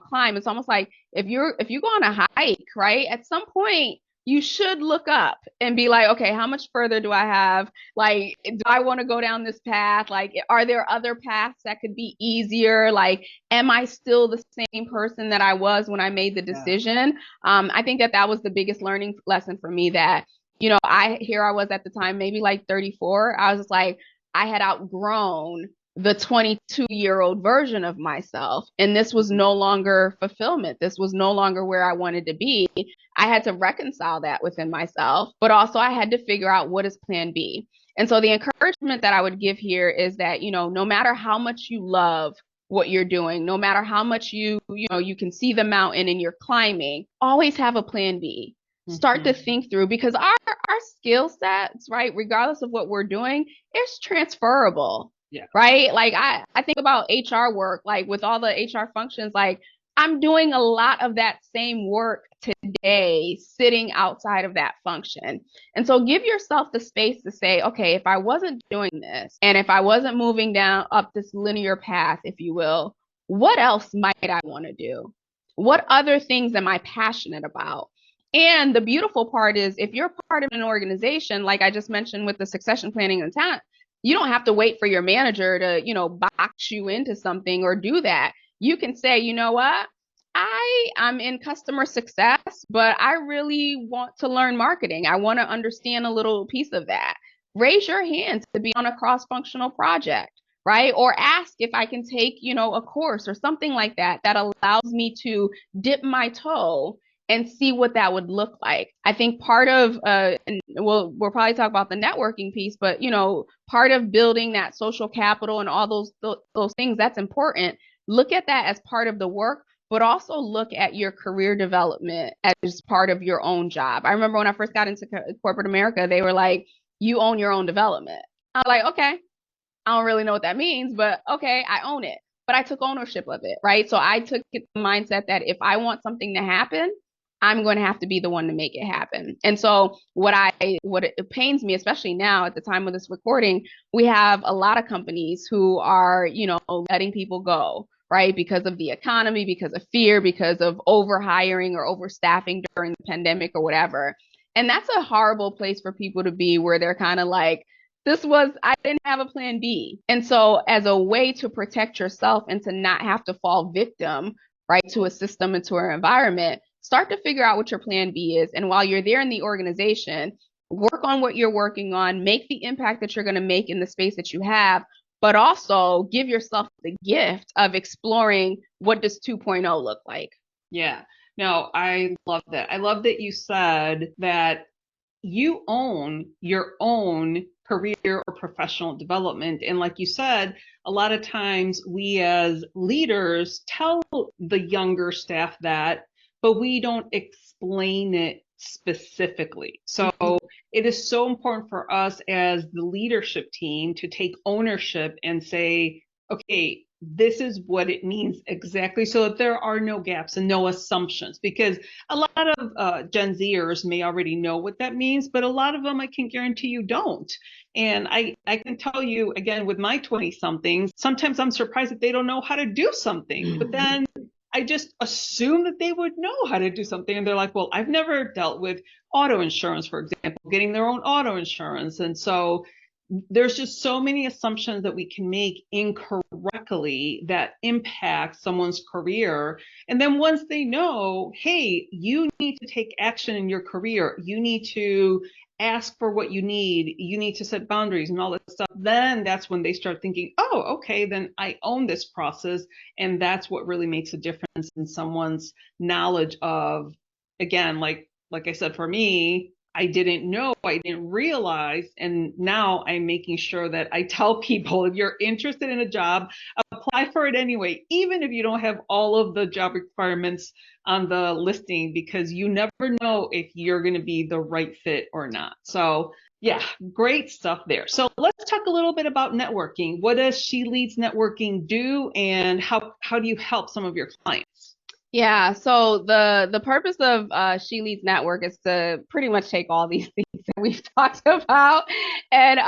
climb, it's almost like if you go on a hike, right? At some point, you should look up and be like, okay, how much further do I have? Like, do I want to go down this path? Like, are there other paths that could be easier? Like, am I still the same person that I was when I made the decision? I think that was the biggest learning lesson for me, that, I was at the time, maybe like 34. I was just like, I had outgrown the 22-year-old version of myself. And this was no longer fulfillment. This was no longer where I wanted to be. I had to reconcile that within myself, but also I had to figure out, what is plan B? And so the encouragement that I would give here is that, no matter how much you love what you're doing, no matter how much you can see the mountain and you're climbing, always have a plan B. Start to think through, because our skill sets, right, regardless of what we're doing, it's transferable. Yeah. Right. Like I think about HR work, like with all the HR functions, like I'm doing a lot of that same work today, sitting outside of that function. And so give yourself the space to say, okay, if I wasn't doing this, and if I wasn't moving down up this linear path, if you will, what else might I want to do? What other things am I passionate about? And the beautiful part is, if you're part of an organization, like I just mentioned with the succession planning and talent, you don't have to wait for your manager to, box you into something or do that. You can say, you know what? I'm in customer success, but I really want to learn marketing. I want to understand a little piece of that. Raise your hand to be on a cross-functional project, right? Or ask if I can take, a course or something like that allows me to dip my toe and see what that would look like. I think part of, and we'll probably talk about the networking piece, but, part of building that social capital and all those things, that's important. Look at that as part of the work, but also look at your career development as part of your own job. I remember when I first got into corporate America, they were like, you own your own development. I was like, okay, I don't really know what that means, but okay, I own it. But I took ownership of it, right? So I took the mindset that if I want something to happen, I'm going to have to be the one to make it happen. And so what it pains me, especially now at the time of this recording, we have a lot of companies who are, letting people go, right? Because of the economy, because of fear, because of overhiring or overstaffing during the pandemic or whatever. And that's a horrible place for people to be, where they're kind of like, I didn't have a plan B. And so as a way to protect yourself and to not have to fall victim, right, to a system and to an environment, start to figure out what your plan B is. And while you're there in the organization, work on what you're working on, make the impact that you're going to make in the space that you have, but also give yourself the gift of exploring, what does 2.0 look like? Yeah, no, I love that. I love that you said that you own your own career or professional development. And like you said, a lot of times we as leaders tell the younger staff that, but we don't explain it specifically. So it is so important for us as the leadership team to take ownership and say, okay, this is what it means exactly, so that there are no gaps and no assumptions, because a lot of Gen Zers may already know what that means, but a lot of them, I can guarantee you, don't. And I can tell you, again, with my 20-somethings, sometimes I'm surprised that they don't know how to do something, but then I just assume that they would know how to do something. And they're like, well, I've never dealt with auto insurance, for example, getting their own auto insurance. And so there's just so many assumptions that we can make incorrectly that impact someone's career. And then once they know, hey, you need to take action in your career, you need to ask for what you need to set boundaries and all that stuff, then that's when they start thinking, oh, okay, then I own this process. And that's what really makes a difference in someone's knowledge of, again, like I said, for me, I didn't know, I didn't realize, and now I'm making sure that I tell people, if you're interested in a job, apply for it anyway, even if you don't have all of the job requirements on the listing, because you never know if you're going to be the right fit or not. So yeah, great stuff there. So let's talk a little bit about networking. What does She Leads Networking do, and how do you help some of your clients? Yeah, so the purpose of She Leads Network is to pretty much take all these things that we've talked about and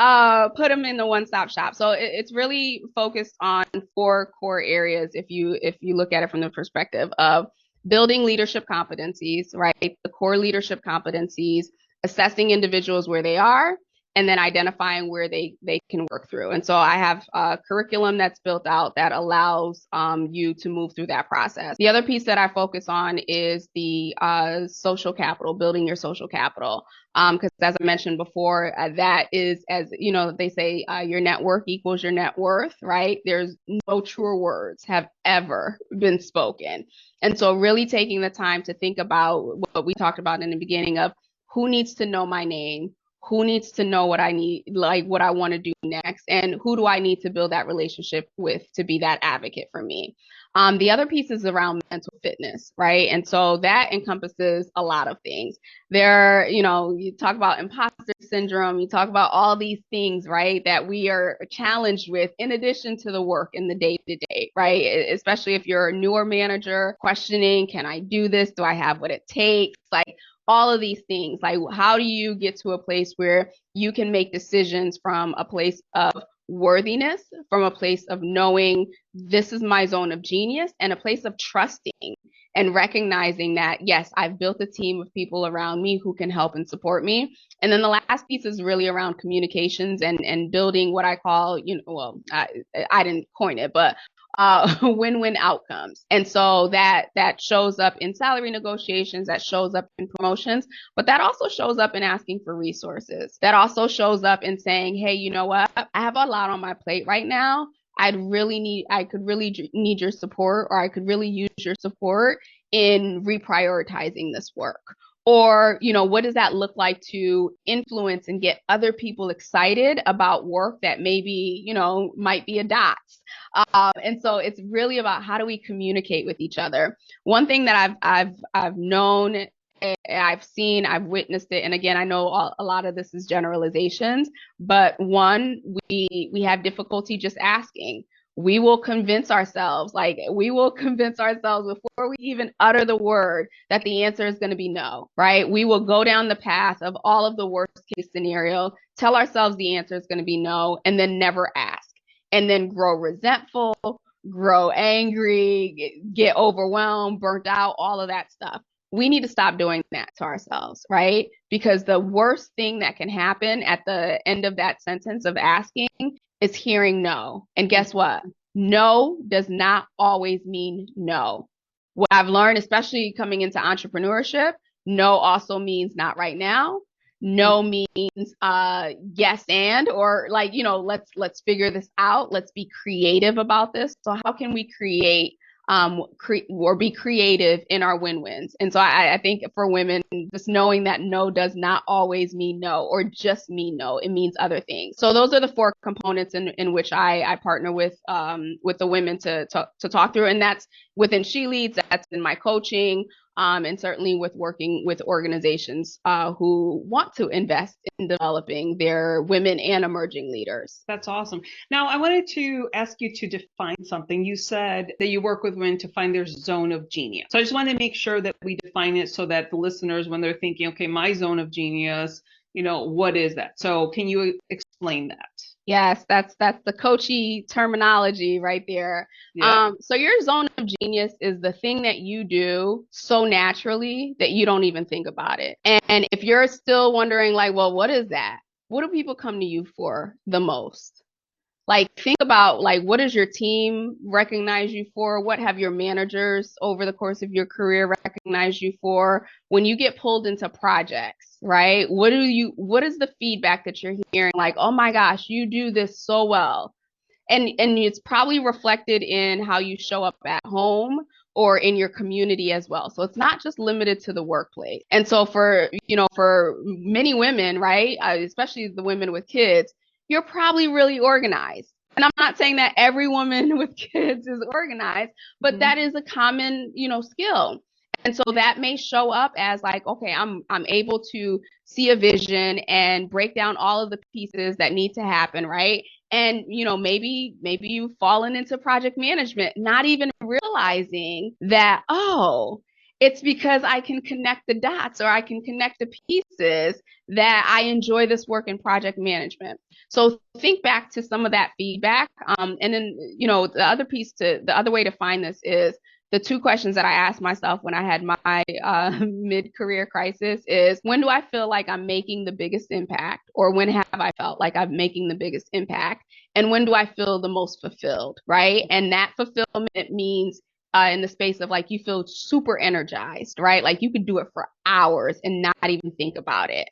put them in the one-stop shop. So it's really focused on 4 core areas if you look at it from the perspective of building leadership competencies, right? The core leadership competencies, assessing individuals where they are, and then identifying where they can work through. And so I have a curriculum that's built out that allows you to move through that process. The other piece that I focus on is the social capital, building your social capital. Because as I mentioned before, that is, as you know, they say your network equals your net worth, right? There's no truer words have ever been spoken. And so really taking the time to think about what we talked about in the beginning of who needs to know my name, who needs to know what I need, like what I want to do next, and who do I need to build that relationship with to be that advocate for me. The other piece is around mental fitness, right? And so that encompasses a lot of things. There, you know, you talk about imposter syndrome, you talk about all these things, right, that we are challenged with in addition to the work in the day-to-day, right? Especially if you're a newer manager, questioning, can I do this? Do I have what it takes? Like all of these things, like how do you get to a place where you can make decisions from a place of worthiness, from a place of knowing this is my zone of genius, and a place of trusting and recognizing that, yes, I've built a team of people around me who can help and support me. And then the last piece is really around communications and building what I call, you know, well, I didn't coin it, but win-win outcomes. And so that shows up in salary negotiations, that shows up in promotions, but that also shows up in asking for resources. That also shows up in saying, hey, you know what? I have a lot on my plate right now. I could really need your support, or I could really use your support in reprioritizing this work. Or, you know, what does that look like to influence and get other people excited about work that maybe, you know, might be a dots. And so it's really about how do we communicate with each other. One thing that I've known, I've seen, I've witnessed it, and again, I know a lot of this is generalizations, but one, we have difficulty just asking. We will convince ourselves before we even utter the word that the answer is going to be no, right? We will go down the path of all of the worst case scenario, tell ourselves the answer is going to be no, and then never ask, and then grow resentful, grow angry, get overwhelmed, burnt out, all of that stuff. We need to stop doing that to ourselves, right? Because the worst thing that can happen at the end of that sentence of asking is hearing no. And guess what? No does not always mean no. What I've learned, especially coming into entrepreneurship, no also means not right now. No means yes and, or like, you know, let's figure this out. Let's be creative about this. So how can we create or be creative in our win-wins? And so I think for women, just knowing that no does not always mean no, or just mean no, it means other things. So those are the 4 components in which I partner with the women to talk through, and that's within She Leads, that's in my coaching, and certainly with working with organizations who want to invest in developing their women and emerging leaders. That's awesome. Now, I wanted to ask you to define something. You said that you work with women to find their zone of genius. So I just wanted to make sure that we define it so that the listeners, when they're thinking, okay, my zone of genius, you know, what is that? So can you explain that? Yes, that's the coachy terminology right there. Yeah. So your zone of genius is the thing that you do so naturally that you don't even think about it. And if you're still wondering, like, well, what is that? What do people come to you for the most? Like, think about, like, what does your team recognize you for? What have your managers over the course of your career recognized you for? When you get pulled into projects, right? What is the feedback that you're hearing? Like, oh my gosh, you do this so well. And it's probably reflected in how you show up at home or in your community as well. So it's not just limited to the workplace. And so for many women, right, especially the women with kids, you're probably really organized. And I'm not saying that every woman with kids is organized, but that is a common, skill. And so that may show up as like, okay, I'm able to see a vision and break down all of the pieces that need to happen, right? And, maybe you've fallen into project management, not even realizing that, oh, it's because I can connect the dots, or I can connect the pieces, that I enjoy this work in project management. So think back to some of that feedback. And then, the other way to find this is the two questions that I asked myself when I had my mid-career crisis is, when do I feel like I'm making the biggest impact? Or when have I felt like I'm making the biggest impact? And when do I feel the most fulfilled, right? And that fulfillment means in the space of like, you feel super energized, right? Like you could do it for hours and not even think about it.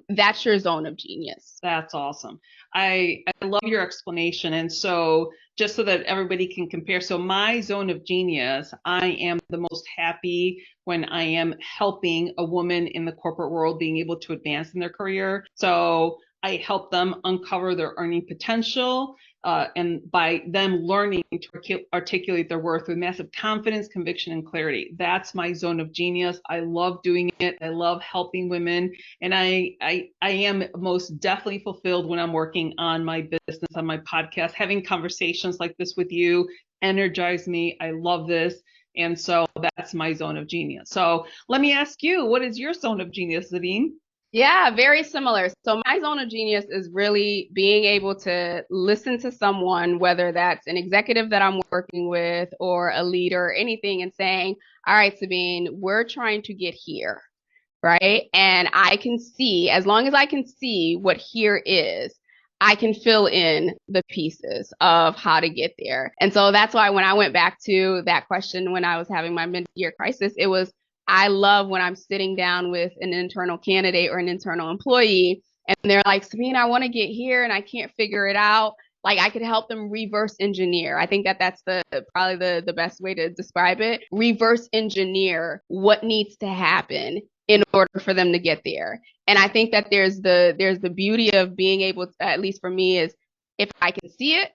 That's your zone of genius. That's awesome. I love your explanation. And so just so that everybody can compare, so my zone of genius, I am the most happy when I am helping a woman in the corporate world being able to advance in their career. So I help them uncover their earning potential. And by them learning to articulate their worth with massive confidence, conviction, and clarity. That's my zone of genius. I love doing it. I love helping women. And I am most definitely fulfilled when I'm working on my business, on my podcast. Having conversations like this with you energize me. I love this. And so that's my zone of genius. So let me ask you, what is your zone of genius, Sabine? Yeah, very similar. So my zone of genius is really being able to listen to someone, whether that's an executive that I'm working with or a leader or anything, and saying, all right, Sabine, we're trying to get here, right? And I can see, as long as I can see what here is, I can fill in the pieces of how to get there. And so that's why when I went back to that question when I was having my mid-year crisis, it was, I love when I'm sitting down with an internal candidate or an internal employee and they're like, Sabine, I want to get here and I can't figure it out. Like I could help them reverse engineer. I think that that's probably the best way to describe it. Reverse engineer what needs to happen in order for them to get there. And I think that there's the beauty of being able to, at least for me, is if I can see it,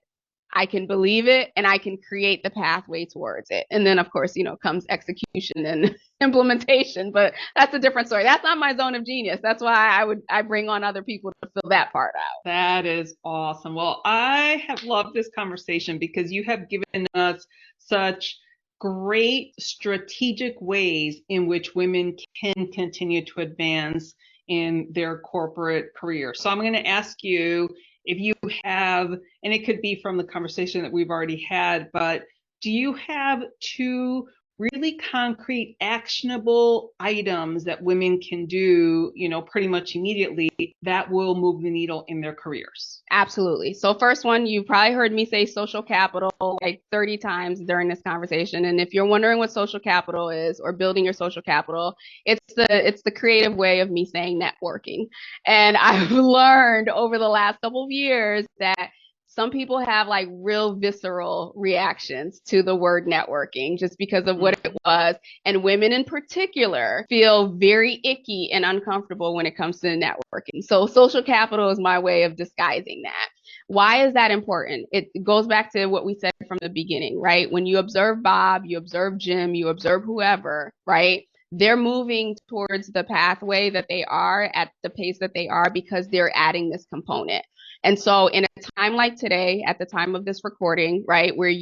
I can believe it, and I can create the pathway towards it. And then, of course, comes execution and implementation, but that's a different story. That's not my zone of genius. That's why I bring on other people to fill that part out. That is awesome. Well, I have loved this conversation because you have given us such great strategic ways in which women can continue to advance in their corporate career. So I'm going to ask you if you have, and it could be from the conversation that we've already had, but do you have two really concrete, actionable items that women can do, pretty much immediately that will move the needle in their careers? Absolutely. So first one, you probably heard me say social capital like 30 times during this conversation. And if you're wondering what social capital is or building your social capital, it's the creative way of me saying networking. And I've learned over the last couple of years that some people have like real visceral reactions to the word networking just because of what it was. And women in particular feel very icky and uncomfortable when it comes to networking. So social capital is my way of disguising that. Why is that important? It goes back to what we said from the beginning, right? When you observe Bob, you observe Jim, you observe whoever, right? They're moving towards the pathway that they are at the pace that they are because they're adding this component. And so in a time like today, at the time of this recording, right, where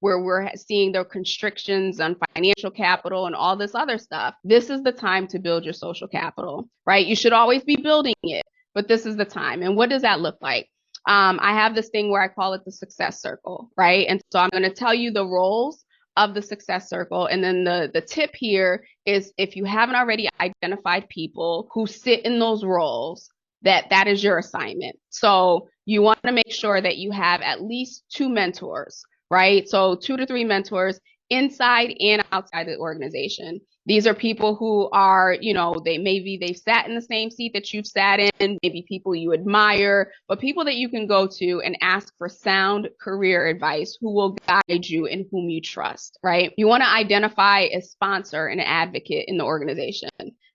we're seeing the constrictions on financial capital and all this other stuff, this is the time to build your social capital, right? You should always be building it, but this is the time. And what does that look like? I have this thing where I call it the success circle, right? And so I'm going to tell you the roles of the success circle. And then the tip here is, if you haven't already identified people who sit in those roles, that is your assignment. So you want to make sure that you have at least 2 mentors, right? So 2 to 3 mentors inside and outside the organization. These are people who are, they've sat in the same seat that you've sat in, maybe people you admire, but people that you can go to and ask for sound career advice, who will guide you and whom you trust, right? You want to identify a sponsor and an advocate in the organization.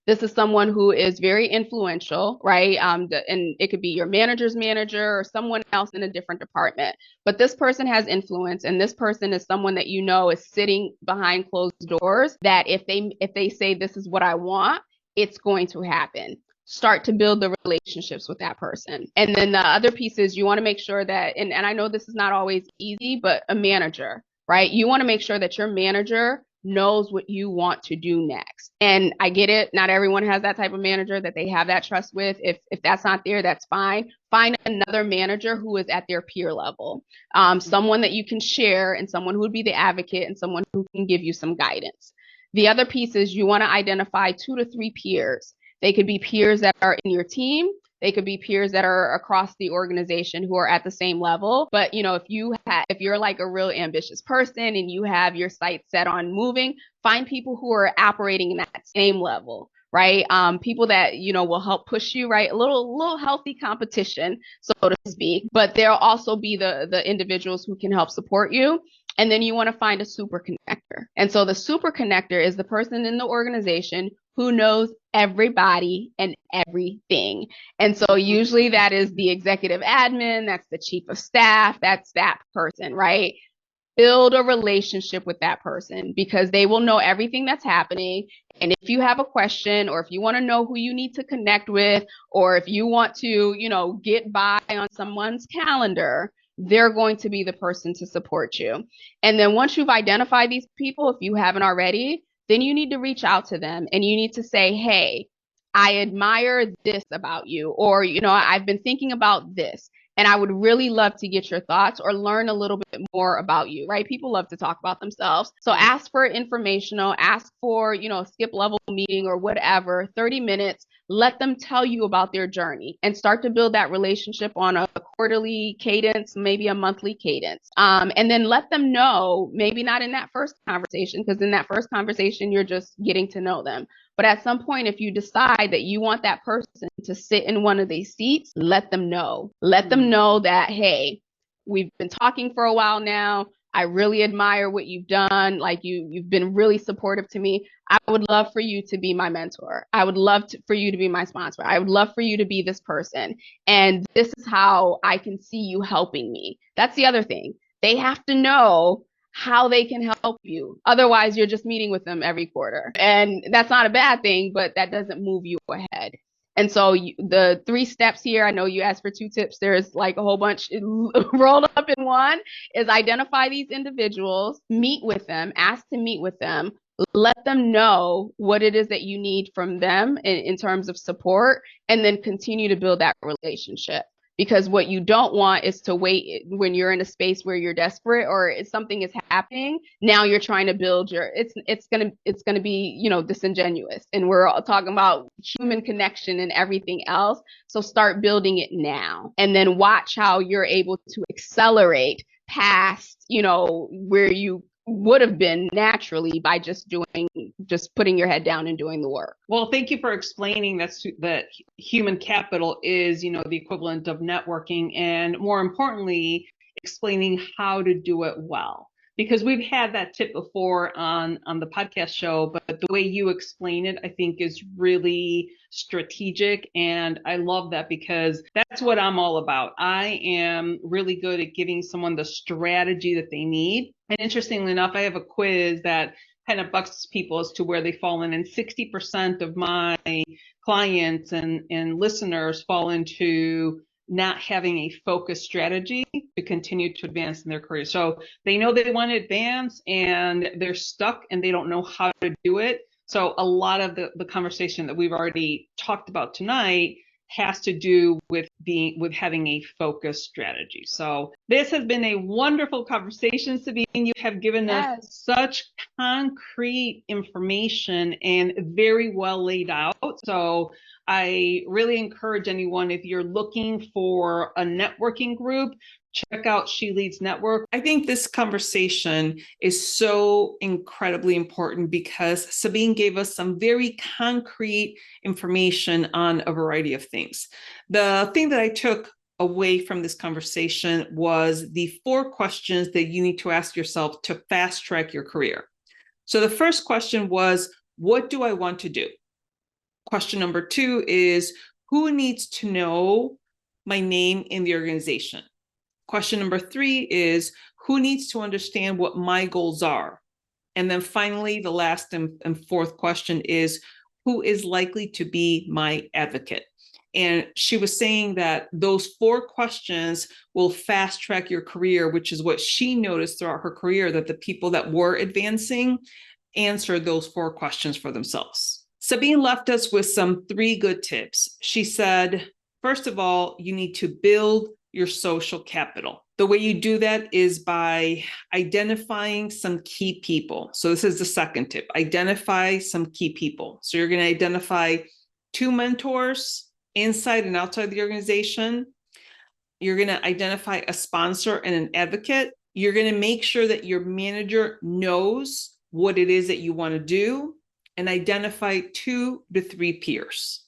This is someone who is very influential, right? And it could be your manager's manager or someone else in a different department. But this person has influence, and this person is someone that is sitting behind closed doors, that if they say this is what I want, it's going to happen. Start to build the relationships with that person. And then the other piece is you want to make sure that, and I know this is not always easy, but a manager, right? You want to make sure that your manager knows what you want to do next. And I get it. Not everyone has that type of manager that they have that trust with. If that's not there, that's fine. Find another manager who is at their peer level, someone that you can share, and someone who would be the advocate, and someone who can give you some guidance. The other piece is you want to identify 2 to 3 peers. They could be peers that are in your team. They could be peers that are across the organization who are at the same level. But, you know, if you're like a real ambitious person and you have your sights set on moving, find people who are operating in that same level, right? People that, you know, will help push you, right? A little healthy competition, so to speak. But there'll also be the individuals who can help support you. And then you want to find a super connector. And so the super connector is the person in the organization who knows everybody and everything. And so usually that is the executive admin, that's the chief of staff, that's that person, right? Build a relationship with that person because they will know everything that's happening. And if you have a question, or if you want to know who you need to connect with, or if you want to, you know, get by on someone's calendar, they're going to be the person to support you. And then once you've identified these people, if you haven't already, then you need to reach out to them and you need to say, hey, I admire this about you, or, you know, I've been thinking about this, and I would really love to get your thoughts or learn a little bit more about you, right? People love to talk about themselves. So ask for informational, ask for, you know, a skip level meeting or whatever, 30 minutes, let them tell you about their journey and start to build that relationship on a quarterly cadence, maybe a monthly cadence. And then let them know, maybe not in that first conversation, because in that first conversation, you're just getting to know them. But at some point, if you decide that you want that person to sit in one of these seats, let them know. Let them know that, hey, we've been talking for a while now. I really admire what you've done. Like you've been really supportive to me. I would love for you to be my mentor. I would love for you to be my sponsor. I would love for you to be this person. And this is how I can see you helping me. That's the other thing. They have to know how they can help you. Otherwise, you're just meeting with them every quarter. And that's not a bad thing, but that doesn't move you ahead. And so the 3 steps here, I know you asked for 2 tips. There's like a whole bunch rolled up in one, is identify these individuals, meet with them, ask to meet with them, let them know what it is that you need from them in terms of support, and then continue to build that relationship. Because what you don't want is to wait when you're in a space where you're desperate or if something is happening. Now you're trying to build it's gonna be, you know, disingenuous. And we're all talking about human connection and everything else. So start building it now, and then watch how you're able to accelerate past, you know, where you would have been naturally by just putting your head down and doing the work. Well, thank you for explaining that human capital is, you know, the equivalent of networking, and more importantly, explaining how to do it well. Because we've had that tip before on the podcast show, but the way you explain it, I think, is really strategic. And I love that because that's what I'm all about. I am really good at giving someone the strategy that they need. And interestingly enough, I have a quiz that kind of bucks people as to where they fall in. And 60% of my clients and listeners fall into not having a focused strategy to continue to advance in their career. So they know they want to advance and they're stuck and they don't know how to do it. So a lot of the conversation that we've already talked about tonight has to do with having a focused strategy. So this has been a wonderful conversation, Sabine. You have given us such concrete information and very well laid out. So I really encourage anyone, if you're looking for a networking group, check out She Leads Network. I think this conversation is so incredibly important because Sabine gave us some very concrete information on a variety of things. The thing that I took away from this conversation was the 4 questions that you need to ask yourself to fast track your career. So the first question was, what do I want to do? Question number 2 is, who needs to know my name in the organization? Question number 3 is, who needs to understand what my goals are? And then finally, the last and 4th question is, who is likely to be my advocate? And she was saying that those 4 questions will fast track your career, which is what she noticed throughout her career, that the people that were advancing answer those 4 questions for themselves. Sabine left us with some 3 good tips. She said, first of all, you need to build your social capital. The way you do that is by identifying some key people. So this is the second tip, identify some key people. So you're going to identify 2 mentors inside and outside the organization. You're going to identify a sponsor and an advocate. You're going to make sure that your manager knows what it is that you want to do, and identify 2 to 3 peers.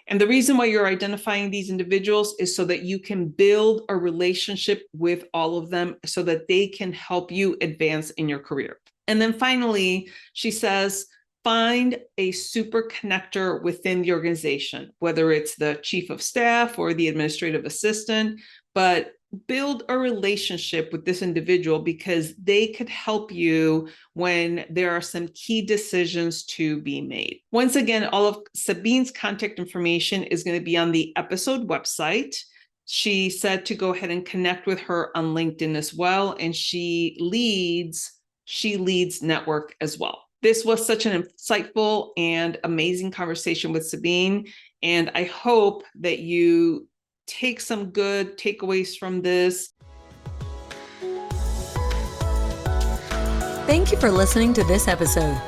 And the reason why you're identifying these individuals is so that you can build a relationship with all of them so that they can help you advance in your career. And then finally, she says, find a super connector within the organization, whether it's the chief of staff or the administrative assistant, but build a relationship with this individual because they could help you when there are some key decisions to be made. Once again, all of Sabine's contact information is going to be on the episode website. She said to go ahead and connect with her on LinkedIn as well, and she leads Network as well. This was such an insightful and amazing conversation with Sabine, and I hope that you take some good takeaways from this. Thank you for listening to this episode.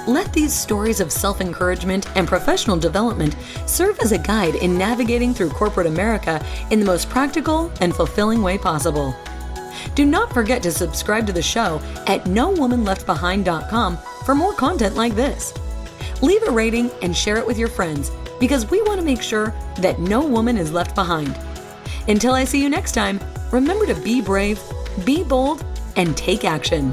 Let these stories of self-encouragement and professional development serve as a guide in navigating through corporate America in the most practical and fulfilling way possible. Do not forget to subscribe to the show at nowomanleftbehind.com for more content like this. Leave a rating and share it with your friends because we want to make sure that no woman is left behind. Until I see you next time, remember to be brave, be bold, and take action.